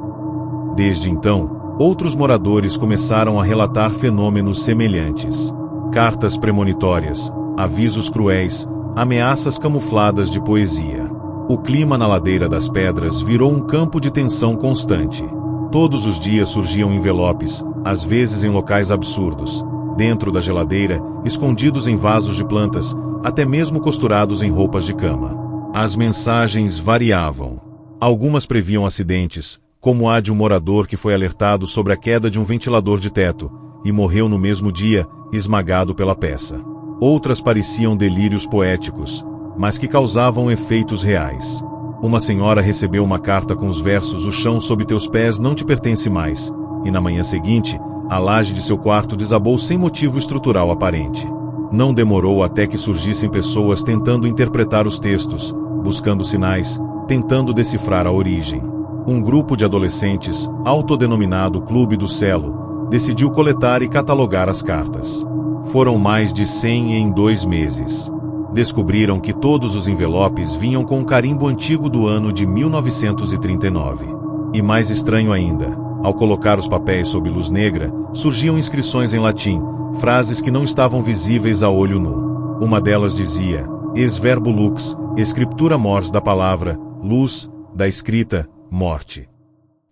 Desde então, outros moradores começaram a relatar fenômenos semelhantes. Cartas premonitórias, avisos cruéis, ameaças camufladas de poesia. O clima na Ladeira das Pedras virou um campo de tensão constante. Todos os dias surgiam envelopes, às vezes em locais absurdos, dentro da geladeira, escondidos em vasos de plantas, até mesmo costurados em roupas de cama. As mensagens variavam. Algumas previam acidentes, como a de um morador que foi alertado sobre a queda de um ventilador de teto, e morreu no mesmo dia, esmagado pela peça. Outras pareciam delírios poéticos, mas que causavam efeitos reais. Uma senhora recebeu uma carta com os versos: o chão sob teus pés não te pertence mais, e na manhã seguinte, a laje de seu quarto desabou sem motivo estrutural aparente. Não demorou até que surgissem pessoas tentando interpretar os textos, buscando sinais, tentando decifrar a origem. Um grupo de adolescentes, autodenominado Clube do Celo, decidiu coletar e catalogar as cartas. Foram mais de 100 em 2 meses. Descobriram que todos os envelopes vinham com um carimbo antigo do ano de 1939. E mais estranho ainda, ao colocar os papéis sob luz negra, surgiam inscrições em latim, frases que não estavam visíveis a olho nu. Uma delas dizia: ex verbo lux, escritura mors da palavra, luz, da escrita, morte.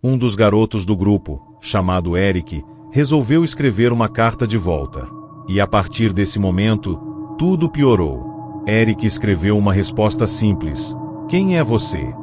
Um dos garotos do grupo, chamado Eric, resolveu escrever uma carta de volta. E a partir desse momento, tudo piorou. Eric escreveu uma resposta simples: quem é você?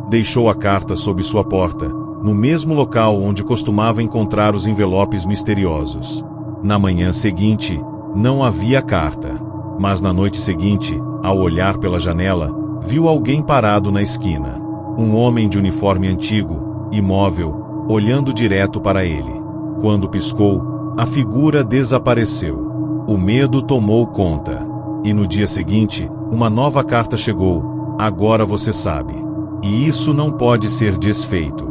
Deixou a carta sob sua porta, no mesmo local onde costumava encontrar os envelopes misteriosos. Na manhã seguinte, não havia carta. Mas na noite seguinte, ao olhar pela janela, viu alguém parado na esquina. Um homem de uniforme antigo, imóvel, olhando direto para ele. Quando piscou, a figura desapareceu. O medo tomou conta. E no dia seguinte, uma nova carta chegou: agora você sabe. E isso não pode ser desfeito.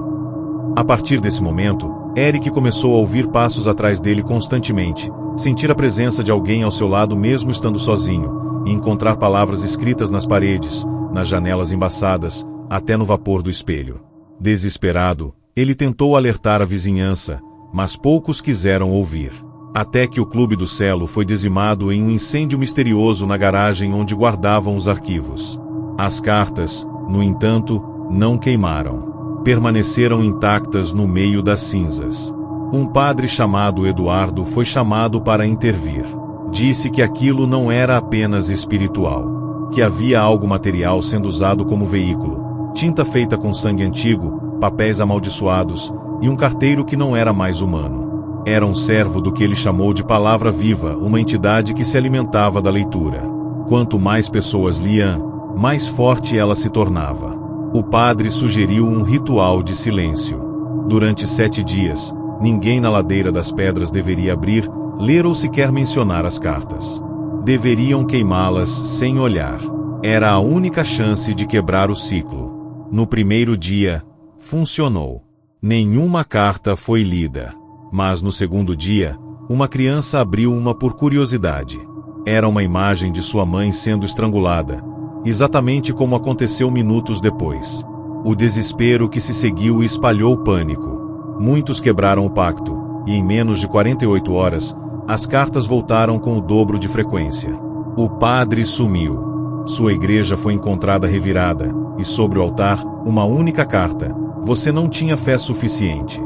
A partir desse momento, Eric começou a ouvir passos atrás dele constantemente, sentir a presença de alguém ao seu lado mesmo estando sozinho, e encontrar palavras escritas nas paredes, nas janelas embaçadas, até no vapor do espelho. Desesperado, ele tentou alertar a vizinhança, mas poucos quiseram ouvir. Até que o Clube do Celo foi dizimado em um incêndio misterioso na garagem onde guardavam os arquivos. As cartas, no entanto, não queimaram. Permaneceram intactas no meio das cinzas. Um padre chamado Eduardo foi chamado para intervir. Disse que aquilo não era apenas espiritual, que havia algo material sendo usado como veículo, tinta feita com sangue antigo, papéis amaldiçoados e um carteiro que não era mais humano. Era um servo do que ele chamou de Palavra Viva, uma entidade que se alimentava da leitura. Quanto mais pessoas liam, mais forte ela se tornava. O padre sugeriu um ritual de silêncio. Durante 7 dias, ninguém na Ladeira das Pedras deveria abrir, ler ou sequer mencionar as cartas. Deveriam queimá-las sem olhar. Era a única chance de quebrar o ciclo. No primeiro dia, Funcionou. Nenhuma carta foi lida. Mas no segundo dia, uma criança abriu uma por curiosidade. Era uma imagem de sua mãe sendo estrangulada, exatamente como aconteceu minutos depois. O desespero que se seguiu espalhou o pânico. Muitos quebraram o pacto, e em menos de 48 horas, as cartas voltaram com o dobro de frequência. O padre sumiu. Sua igreja foi encontrada revirada, e sobre o altar, uma única carta: você não tinha fé suficiente.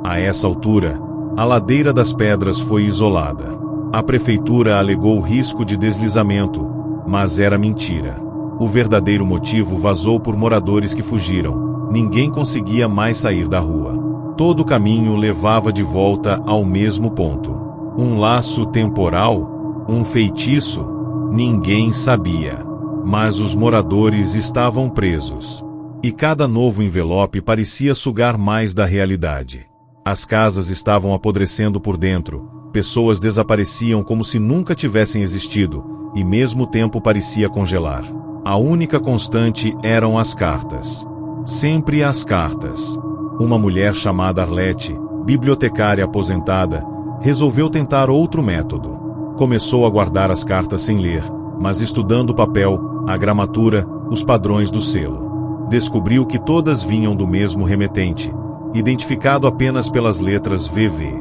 A essa altura, a ladeira das pedras foi isolada. A prefeitura alegou risco de deslizamento, mas era mentira. O verdadeiro motivo vazou por moradores que fugiram. Ninguém conseguia mais sair da rua. Todo o caminho levava de volta ao mesmo ponto. Um laço temporal? Um feitiço? Ninguém sabia. Mas os moradores estavam presos. E cada novo envelope parecia sugar mais da realidade. As casas estavam apodrecendo por dentro, pessoas desapareciam como se nunca tivessem existido, e mesmo o tempo parecia congelar. A única constante eram as cartas. Sempre as cartas. Uma mulher chamada Arlete, bibliotecária aposentada, resolveu tentar outro método. Começou a guardar as cartas sem ler, mas estudando o papel, a gramatura, os padrões do selo. Descobriu que todas vinham do mesmo remetente, identificado apenas pelas letras VV.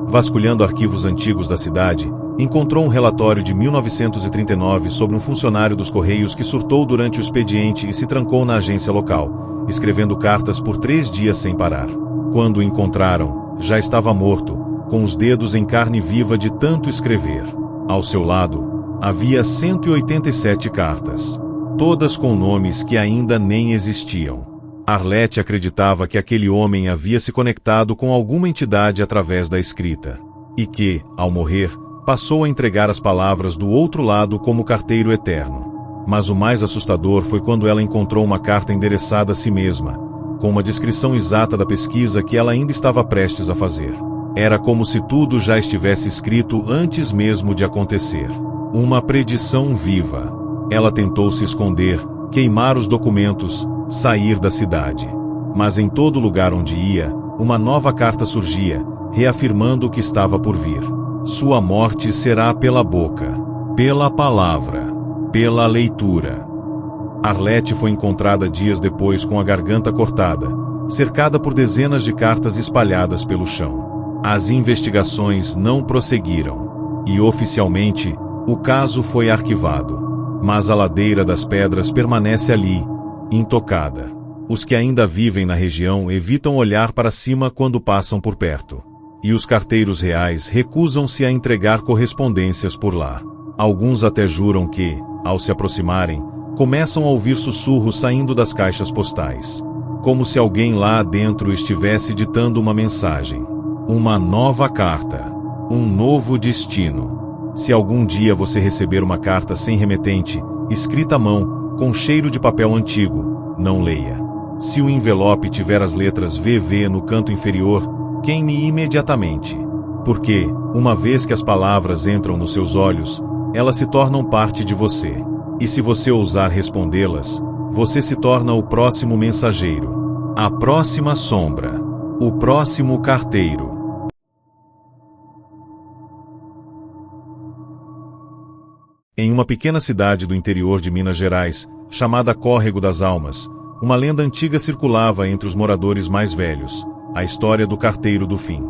Vasculhando arquivos antigos da cidade, encontrou um relatório de 1939 sobre um funcionário dos Correios que surtou durante o expediente e se trancou na agência local, escrevendo cartas por 3 dias sem parar. Quando o encontraram, já estava morto, com os dedos em carne viva de tanto escrever. Ao seu lado, havia 187 cartas, todas com nomes que ainda nem existiam. Arlete acreditava que aquele homem havia se conectado com alguma entidade através da escrita, e que, ao morrer, passou a entregar as palavras do outro lado como carteiro eterno. Mas o mais assustador foi quando ela encontrou uma carta endereçada a si mesma, com uma descrição exata da pesquisa que ela ainda estava prestes a fazer. Era como se tudo já estivesse escrito antes mesmo de acontecer. Uma predição viva. Ela tentou se esconder, queimar os documentos, sair da cidade. Mas em todo lugar onde ia, uma nova carta surgia, reafirmando o que estava por vir. Sua morte será pela boca, pela palavra, pela leitura. Arlete foi encontrada dias depois com a garganta cortada, cercada por dezenas de cartas espalhadas pelo chão. As investigações não prosseguiram, e oficialmente, o caso foi arquivado. Mas a ladeira das pedras permanece ali, intocada. Os que ainda vivem na região evitam olhar para cima quando passam por perto. E os carteiros reais recusam-se a entregar correspondências por lá. Alguns até juram que, ao se aproximarem, começam a ouvir sussurros saindo das caixas postais. Como se alguém lá dentro estivesse ditando uma mensagem. Uma nova carta. Um novo destino. Se algum dia você receber uma carta sem remetente, escrita à mão, com cheiro de papel antigo, não leia. Se o envelope tiver as letras VV no canto inferior, queime imediatamente. Porque, uma vez que as palavras entram nos seus olhos, elas se tornam parte de você. E se você ousar respondê-las, você se torna o próximo mensageiro, a próxima sombra, o próximo carteiro. Em uma pequena cidade do interior de Minas Gerais, chamada Córrego das Almas, uma lenda antiga circulava entre os moradores mais velhos, a história do carteiro do fim.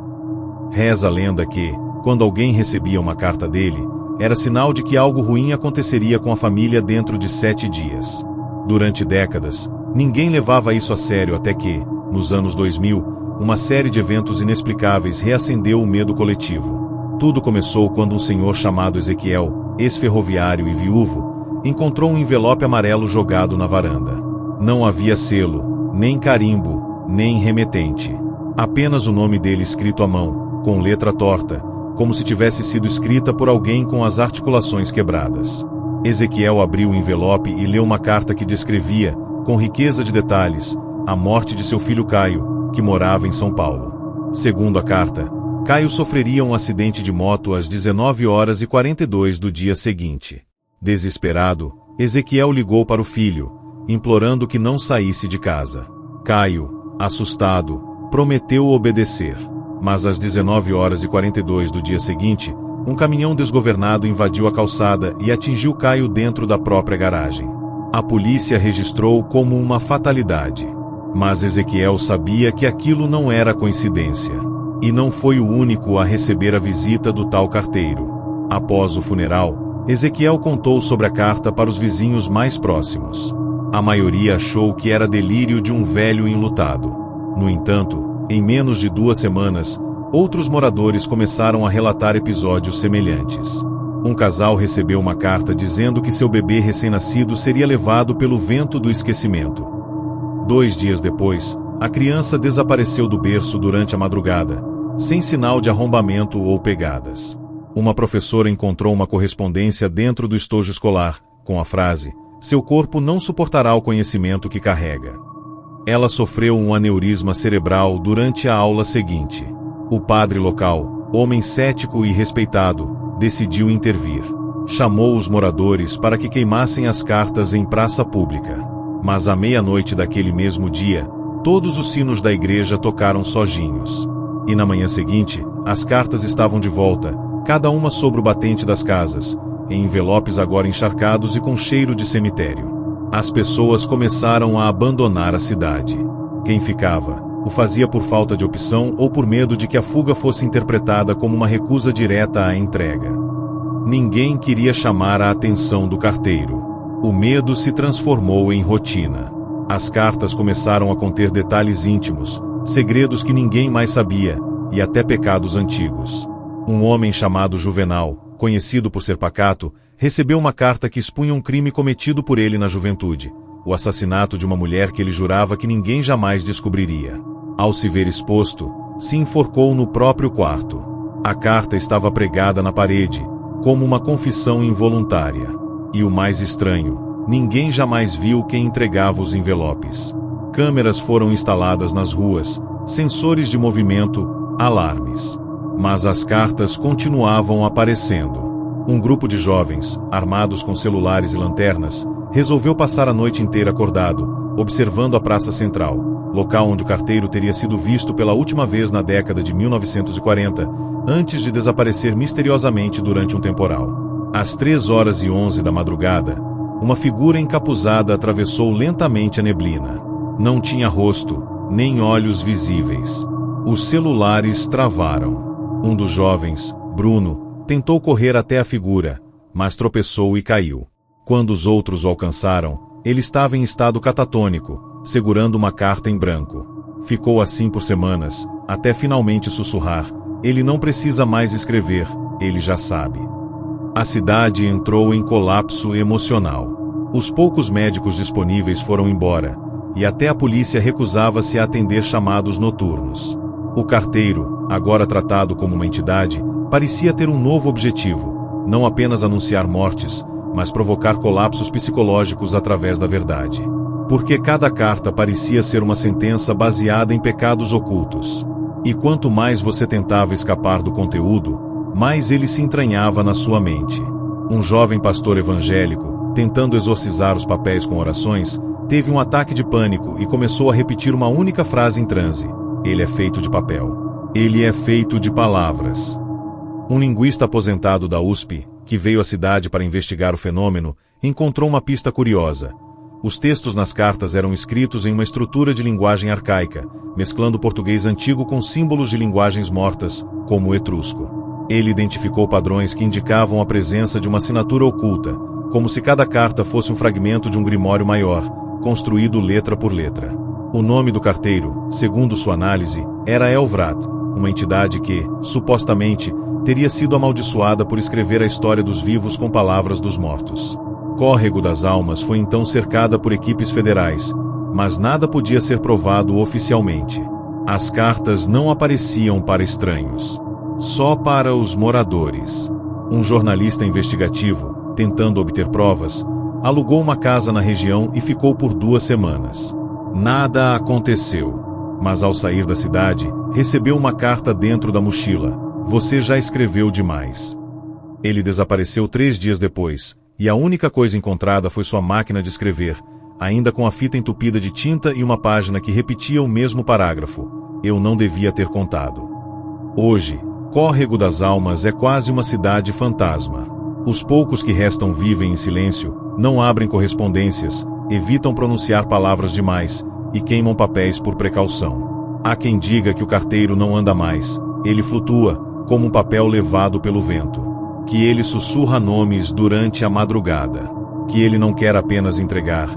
Reza a lenda que, quando alguém recebia uma carta dele, era sinal de que algo ruim aconteceria com a família dentro de 7 dias. Durante décadas, ninguém levava isso a sério até que, nos anos 2000, uma série de eventos inexplicáveis reacendeu o medo coletivo. Tudo começou quando um senhor chamado Ezequiel, ex-ferroviário e viúvo, encontrou um envelope amarelo jogado na varanda. Não havia selo, nem carimbo, nem remetente. Apenas o nome dele escrito à mão, com letra torta, como se tivesse sido escrita por alguém com as articulações quebradas. Ezequiel abriu o envelope e leu uma carta que descrevia, com riqueza de detalhes, a morte de seu filho Caio, que morava em São Paulo. Segundo a carta, Caio sofreria um acidente de moto às 19h42 do dia seguinte. Desesperado, Ezequiel ligou para o filho, implorando que não saísse de casa. Caio, Assustado, prometeu obedecer. Mas às 19h42 do dia seguinte, um caminhão desgovernado invadiu a calçada e atingiu Caio dentro da própria garagem. A polícia registrou como uma fatalidade. Mas Ezequiel sabia que aquilo não era coincidência. E não foi o único a receber a visita do tal carteiro. Após o funeral, Ezequiel contou sobre a carta para os vizinhos mais próximos. A maioria achou que era delírio de um velho enlutado. No entanto, em menos de 2 semanas, outros moradores começaram a relatar episódios semelhantes. Um casal recebeu uma carta dizendo que seu bebê recém-nascido seria levado pelo vento do esquecimento. 2 dias depois, a criança desapareceu do berço durante a madrugada, sem sinal de arrombamento ou pegadas. Uma professora encontrou uma correspondência dentro do estojo escolar, com a frase: "Seu corpo não suportará o conhecimento que carrega." Ela sofreu um aneurisma cerebral durante a aula seguinte. O padre local, homem cético e respeitado, decidiu intervir. Chamou os moradores para que queimassem as cartas em praça pública. Mas à meia-noite daquele mesmo dia, todos os sinos da igreja tocaram sozinhos. E na manhã seguinte, as cartas estavam de volta, cada uma sobre o batente das casas, em envelopes agora encharcados e com cheiro de cemitério. As pessoas começaram a abandonar a cidade. Quem ficava, o fazia por falta de opção ou por medo de que a fuga fosse interpretada como uma recusa direta à entrega. Ninguém queria chamar a atenção do carteiro. O medo se transformou em rotina. As cartas começaram a conter detalhes íntimos, segredos que ninguém mais sabia, e até pecados antigos. Um homem chamado Juvenal, conhecido por ser pacato, recebeu uma carta que expunha um crime cometido por ele na juventude, o assassinato de uma mulher que ele jurava que ninguém jamais descobriria. Ao se ver exposto, se enforcou no próprio quarto. A carta estava pregada na parede, como uma confissão involuntária. E o mais estranho, ninguém jamais viu quem entregava os envelopes. Câmeras foram instaladas nas ruas, sensores de movimento, alarmes. Mas as cartas continuavam aparecendo. Um grupo de jovens, armados com celulares e lanternas, resolveu passar a noite inteira acordado, observando a praça central, local onde o carteiro teria sido visto pela última vez na década de 1940, antes de desaparecer misteriosamente durante um temporal. Às 3h11 da madrugada, uma figura encapuzada atravessou lentamente a neblina. Não tinha rosto, nem olhos visíveis. Os celulares travaram. Um dos jovens, Bruno, tentou correr até a figura, mas tropeçou e caiu. Quando os outros o alcançaram, ele estava em estado catatônico, segurando uma carta em branco. Ficou assim por semanas, até finalmente sussurrar: "Ele não precisa mais escrever, ele já sabe." A cidade entrou em colapso emocional. Os poucos médicos disponíveis foram embora, e até a polícia recusava-se a atender chamados noturnos. O carteiro, agora tratado como uma entidade, parecia ter um novo objetivo: não apenas anunciar mortes, mas provocar colapsos psicológicos através da verdade. Porque cada carta parecia ser uma sentença baseada em pecados ocultos. E quanto mais você tentava escapar do conteúdo, mais ele se entranhava na sua mente. Um jovem pastor evangélico, tentando exorcizar os papéis com orações, teve um ataque de pânico e começou a repetir uma única frase em transe: "Ele é feito de papel. Ele é feito de palavras." Um linguista aposentado da USP, que veio à cidade para investigar o fenômeno, encontrou uma pista curiosa. Os textos nas cartas eram escritos em uma estrutura de linguagem arcaica, mesclando português antigo com símbolos de linguagens mortas, como o etrusco. Ele identificou padrões que indicavam a presença de uma assinatura oculta, como se cada carta fosse um fragmento de um grimório maior, construído letra por letra. O nome do carteiro, segundo sua análise, era Elvrat, uma entidade que, supostamente, teria sido amaldiçoada por escrever a história dos vivos com palavras dos mortos. Córrego das Almas foi então cercada por equipes federais, mas nada podia ser provado oficialmente. As cartas não apareciam para estranhos, só para os moradores. Um jornalista investigativo, tentando obter provas, alugou uma casa na região e ficou por 2 semanas. Nada aconteceu, mas ao sair da cidade, recebeu uma carta dentro da mochila: "Você já escreveu demais." Ele desapareceu 3 dias depois, e a única coisa encontrada foi sua máquina de escrever, ainda com a fita entupida de tinta e uma página que repetia o mesmo parágrafo. Eu não devia ter contado. Hoje, Córrego das Almas é quase uma cidade fantasma. Os poucos que restam vivem em silêncio, não abrem correspondências, evitam pronunciar palavras demais e queimam papéis por precaução. Há quem diga que o carteiro não anda mais, ele flutua, como um papel levado pelo vento. Que ele sussurra nomes durante a madrugada. Que ele não quer apenas entregar,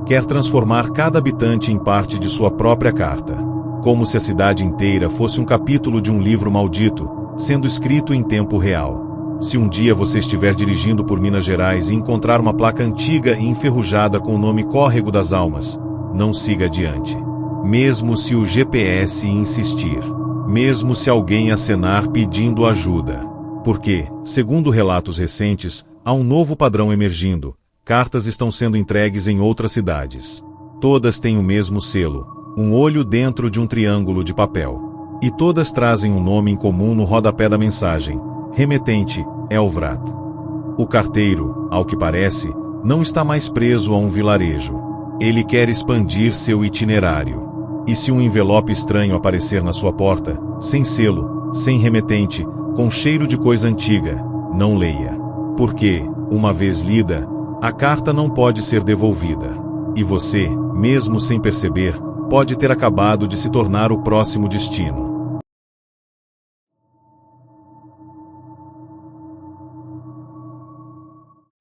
quer transformar cada habitante em parte de sua própria carta. Como se a cidade inteira fosse um capítulo de um livro maldito, sendo escrito em tempo real. Se um dia você estiver dirigindo por Minas Gerais e encontrar uma placa antiga e enferrujada com o nome Córrego das Almas, não siga adiante. Mesmo se o GPS insistir. Mesmo se alguém acenar pedindo ajuda. Porque, segundo relatos recentes, há um novo padrão emergindo. Cartas estão sendo entregues em outras cidades. Todas têm o mesmo selo, um olho dentro de um triângulo de papel. E todas trazem um nome em comum no rodapé da mensagem: remetente, Elvrat. O carteiro, ao que parece, não está mais preso a um vilarejo. Ele quer expandir seu itinerário. E se um envelope estranho aparecer na sua porta, sem selo, sem remetente, com cheiro de coisa antiga, não leia. Porque, uma vez lida, a carta não pode ser devolvida. E você, mesmo sem perceber, pode ter acabado de se tornar o próximo destino.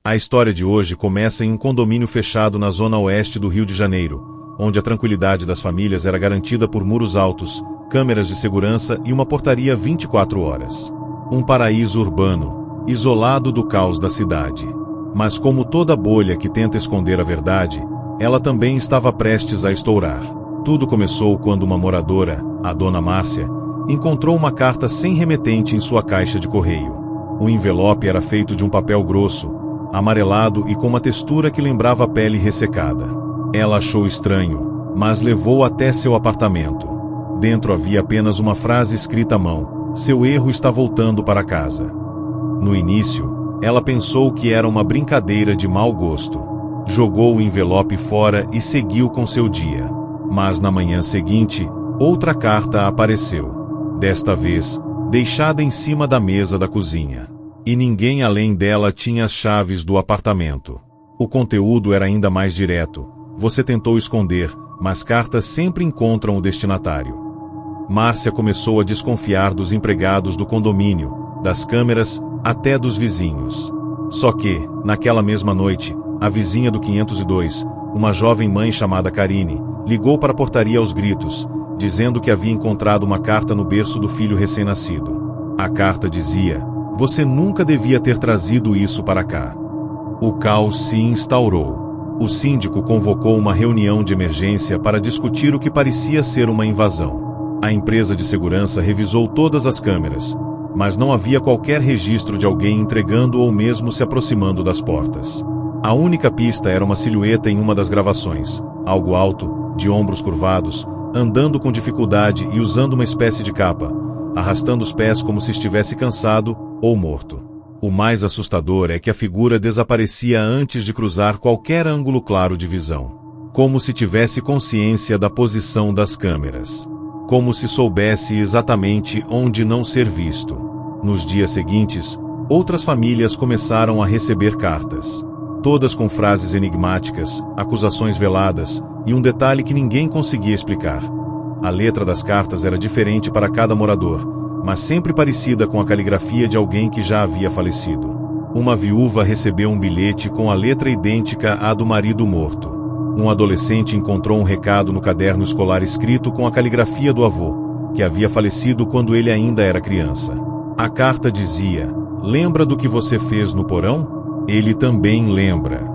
A história de hoje começa em um condomínio fechado na zona oeste do Rio de Janeiro, onde a tranquilidade das famílias era garantida por muros altos, câmeras de segurança e uma portaria 24 horas. Um paraíso urbano, isolado do caos da cidade. Mas como toda bolha que tenta esconder a verdade, ela também estava prestes a estourar. Tudo começou quando uma moradora, a dona Márcia, encontrou uma carta sem remetente em sua caixa de correio. O envelope era feito de um papel grosso, amarelado e com uma textura que lembrava pele ressecada. Ela achou estranho, mas levou até seu apartamento. Dentro havia apenas uma frase escrita à mão: seu erro está voltando para casa. No início, ela pensou que era uma brincadeira de mau gosto. Jogou o envelope fora e seguiu com seu dia. Mas na manhã seguinte, outra carta apareceu. Desta vez, deixada em cima da mesa da cozinha. E ninguém além dela tinha as chaves do apartamento. O conteúdo era ainda mais direto. Você tentou esconder, mas cartas sempre encontram o destinatário. Márcia começou a desconfiar dos empregados do condomínio, das câmeras, até dos vizinhos. Só que, naquela mesma noite, a vizinha do 502, uma jovem mãe chamada Karine, ligou para a portaria aos gritos, dizendo que havia encontrado uma carta no berço do filho recém-nascido. A carta dizia: você nunca devia ter trazido isso para cá. O caos se instaurou. O síndico convocou uma reunião de emergência para discutir o que parecia ser uma invasão. A empresa de segurança revisou todas as câmeras, mas não havia qualquer registro de alguém entregando ou mesmo se aproximando das portas. A única pista era uma silhueta em uma das gravações, algo alto, de ombros curvados, andando com dificuldade e usando uma espécie de capa, arrastando os pés como se estivesse cansado ou morto. O mais assustador é que a figura desaparecia antes de cruzar qualquer ângulo claro de visão. Como se tivesse consciência da posição das câmeras. Como se soubesse exatamente onde não ser visto. Nos dias seguintes, outras famílias começaram a receber cartas. Todas com frases enigmáticas, acusações veladas e um detalhe que ninguém conseguia explicar. A letra das cartas era diferente para cada morador, mas sempre parecida com a caligrafia de alguém que já havia falecido. Uma viúva recebeu um bilhete com a letra idêntica à do marido morto. Um adolescente encontrou um recado no caderno escolar escrito com a caligrafia do avô, que havia falecido quando ele ainda era criança. A carta dizia: lembra do que você fez no porão? Ele também lembra.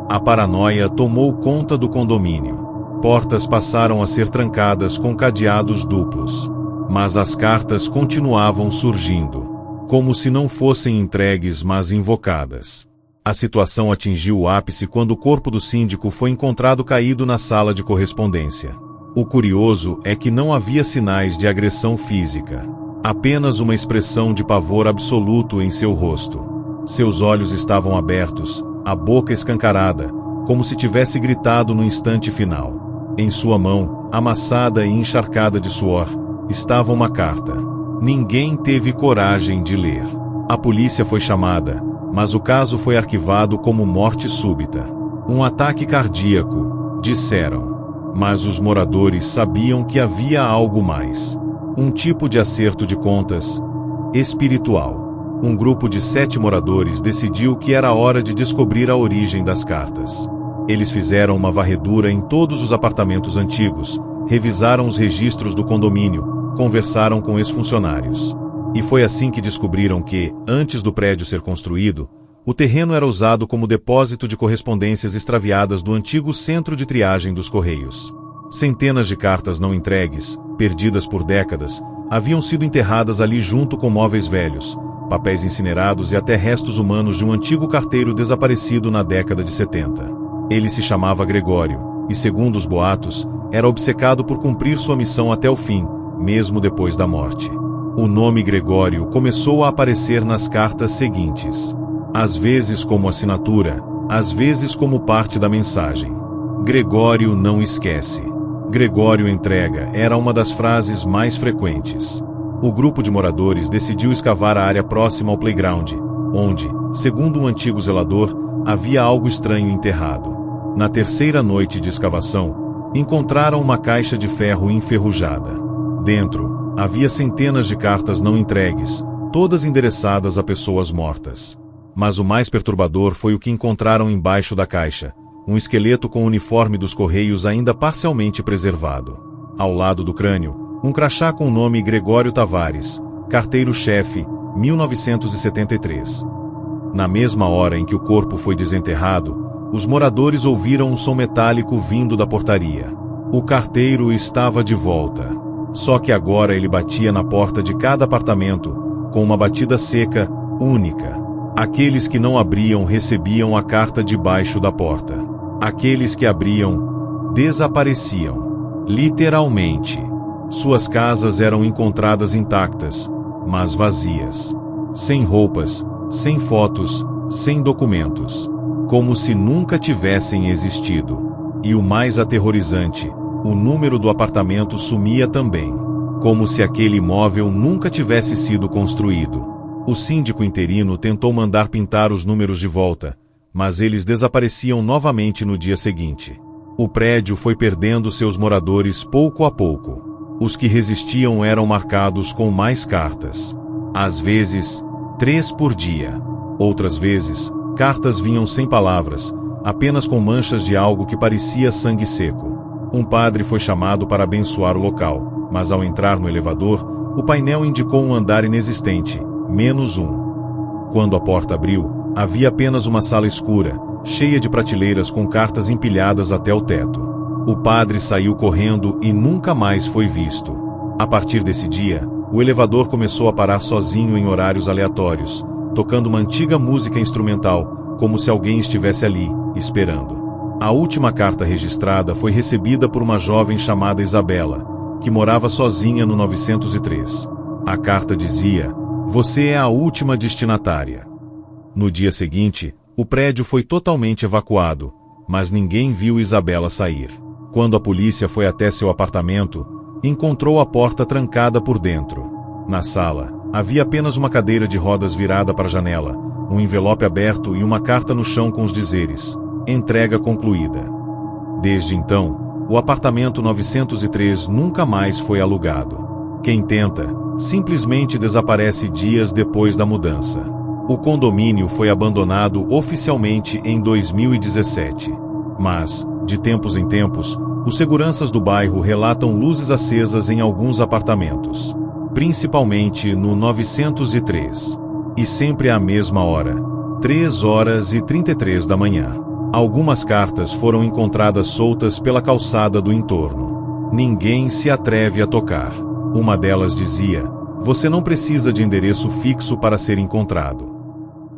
A paranoia tomou conta do condomínio. Portas passaram a ser trancadas com cadeados duplos. Mas as cartas continuavam surgindo, como se não fossem entregues mas invocadas. A situação atingiu o ápice quando o corpo do síndico foi encontrado caído na sala de correspondência. O curioso é que não havia sinais de agressão física, apenas uma expressão de pavor absoluto em seu rosto. Seus olhos estavam abertos, a boca escancarada, como se tivesse gritado no instante final. Em sua mão, amassada e encharcada de suor, estava uma carta. Ninguém teve coragem de ler. A polícia foi chamada, mas o caso foi arquivado como morte súbita. Um ataque cardíaco, disseram. Mas os moradores sabiam que havia algo mais. Um tipo de acerto de contas espiritual. Um grupo de 7 moradores decidiu que era hora de descobrir a origem das cartas. Eles fizeram uma varredura em todos os apartamentos antigos, revisaram os registros do condomínio, conversaram com ex-funcionários. E foi assim que descobriram que, antes do prédio ser construído, o terreno era usado como depósito de correspondências extraviadas do antigo centro de triagem dos Correios. Centenas de cartas não entregues, perdidas por décadas, haviam sido enterradas ali junto com móveis velhos, papéis incinerados e até restos humanos de um antigo carteiro desaparecido na década de 70. Ele se chamava Gregório, e segundo os boatos, era obcecado por cumprir sua missão até o fim, mesmo depois da morte. O nome Gregório começou a aparecer nas cartas seguintes. Às vezes como assinatura, às vezes como parte da mensagem. Gregório não esquece. Gregório entrega era uma das frases mais frequentes. O grupo de moradores decidiu escavar a área próxima ao playground, onde, segundo um antigo zelador, havia algo estranho enterrado. Na terceira noite de escavação, encontraram uma caixa de ferro enferrujada. Dentro, havia centenas de cartas não entregues, todas endereçadas a pessoas mortas. Mas o mais perturbador foi o que encontraram embaixo da caixa, um esqueleto com o uniforme dos Correios ainda parcialmente preservado. Ao lado do crânio, um crachá com o nome Gregório Tavares, carteiro-chefe, 1973. Na mesma hora em que o corpo foi desenterrado, os moradores ouviram um som metálico vindo da portaria. O carteiro estava de volta. Só que agora ele batia na porta de cada apartamento, com uma batida seca, única. Aqueles que não abriam recebiam a carta debaixo da porta. Aqueles que abriam, desapareciam. Literalmente. Suas casas eram encontradas intactas, mas vazias. Sem roupas, sem fotos, sem documentos. Como se nunca tivessem existido. E o mais aterrorizante, o número do apartamento sumia também. Como se aquele imóvel nunca tivesse sido construído. O síndico interino tentou mandar pintar os números de volta, mas eles desapareciam novamente no dia seguinte. O prédio foi perdendo seus moradores pouco a pouco. Os que resistiam eram marcados com mais cartas. Às vezes, 3 por dia. Outras vezes, cartas vinham sem palavras, apenas com manchas de algo que parecia sangue seco. Um padre foi chamado para abençoar o local, mas ao entrar no elevador, o painel indicou um andar inexistente, -1. Quando a porta abriu, havia apenas uma sala escura, cheia de prateleiras com cartas empilhadas até o teto. O padre saiu correndo e nunca mais foi visto. A partir desse dia, o elevador começou a parar sozinho em horários aleatórios, tocando uma antiga música instrumental, como se alguém estivesse ali, esperando. A última carta registrada foi recebida por uma jovem chamada Isabela, que morava sozinha no 903. A carta dizia: "Você é a última destinatária." No dia seguinte, o prédio foi totalmente evacuado, mas ninguém viu Isabela sair. Quando a polícia foi até seu apartamento, encontrou a porta trancada por dentro. Na sala, havia apenas uma cadeira de rodas virada para a janela, um envelope aberto e uma carta no chão com os dizeres: "Entrega concluída." Desde então, o apartamento 903 nunca mais foi alugado. Quem tenta, simplesmente desaparece dias depois da mudança. O condomínio foi abandonado oficialmente em 2017. Mas, de tempos em tempos, os seguranças do bairro relatam luzes acesas em alguns apartamentos. Principalmente no 903. E sempre à mesma hora, 3h33 da manhã. Algumas cartas foram encontradas soltas pela calçada do entorno. Ninguém se atreve a tocar. Uma delas dizia: "Você não precisa de endereço fixo para ser encontrado."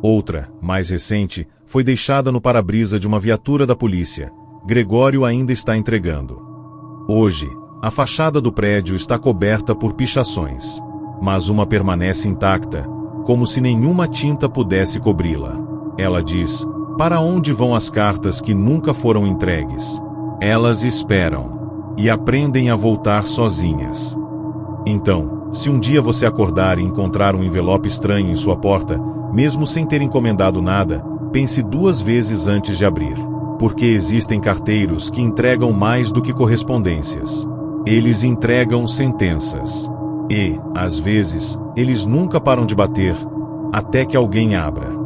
Outra, mais recente, foi deixada no para-brisa de uma viatura da polícia. Gregório ainda está entregando. Hoje, a fachada do prédio está coberta por pichações. Mas uma permanece intacta, como se nenhuma tinta pudesse cobri-la. Ela diz: Para onde vão as cartas que nunca foram entregues? Elas esperam e aprendem a voltar sozinhas. Então, se um dia você acordar e encontrar um envelope estranho em sua porta, mesmo sem ter encomendado nada, pense 2 vezes antes de abrir. Porque existem carteiros que entregam mais do que correspondências. Eles entregam sentenças. E, às vezes, eles nunca param de bater, até que alguém abra.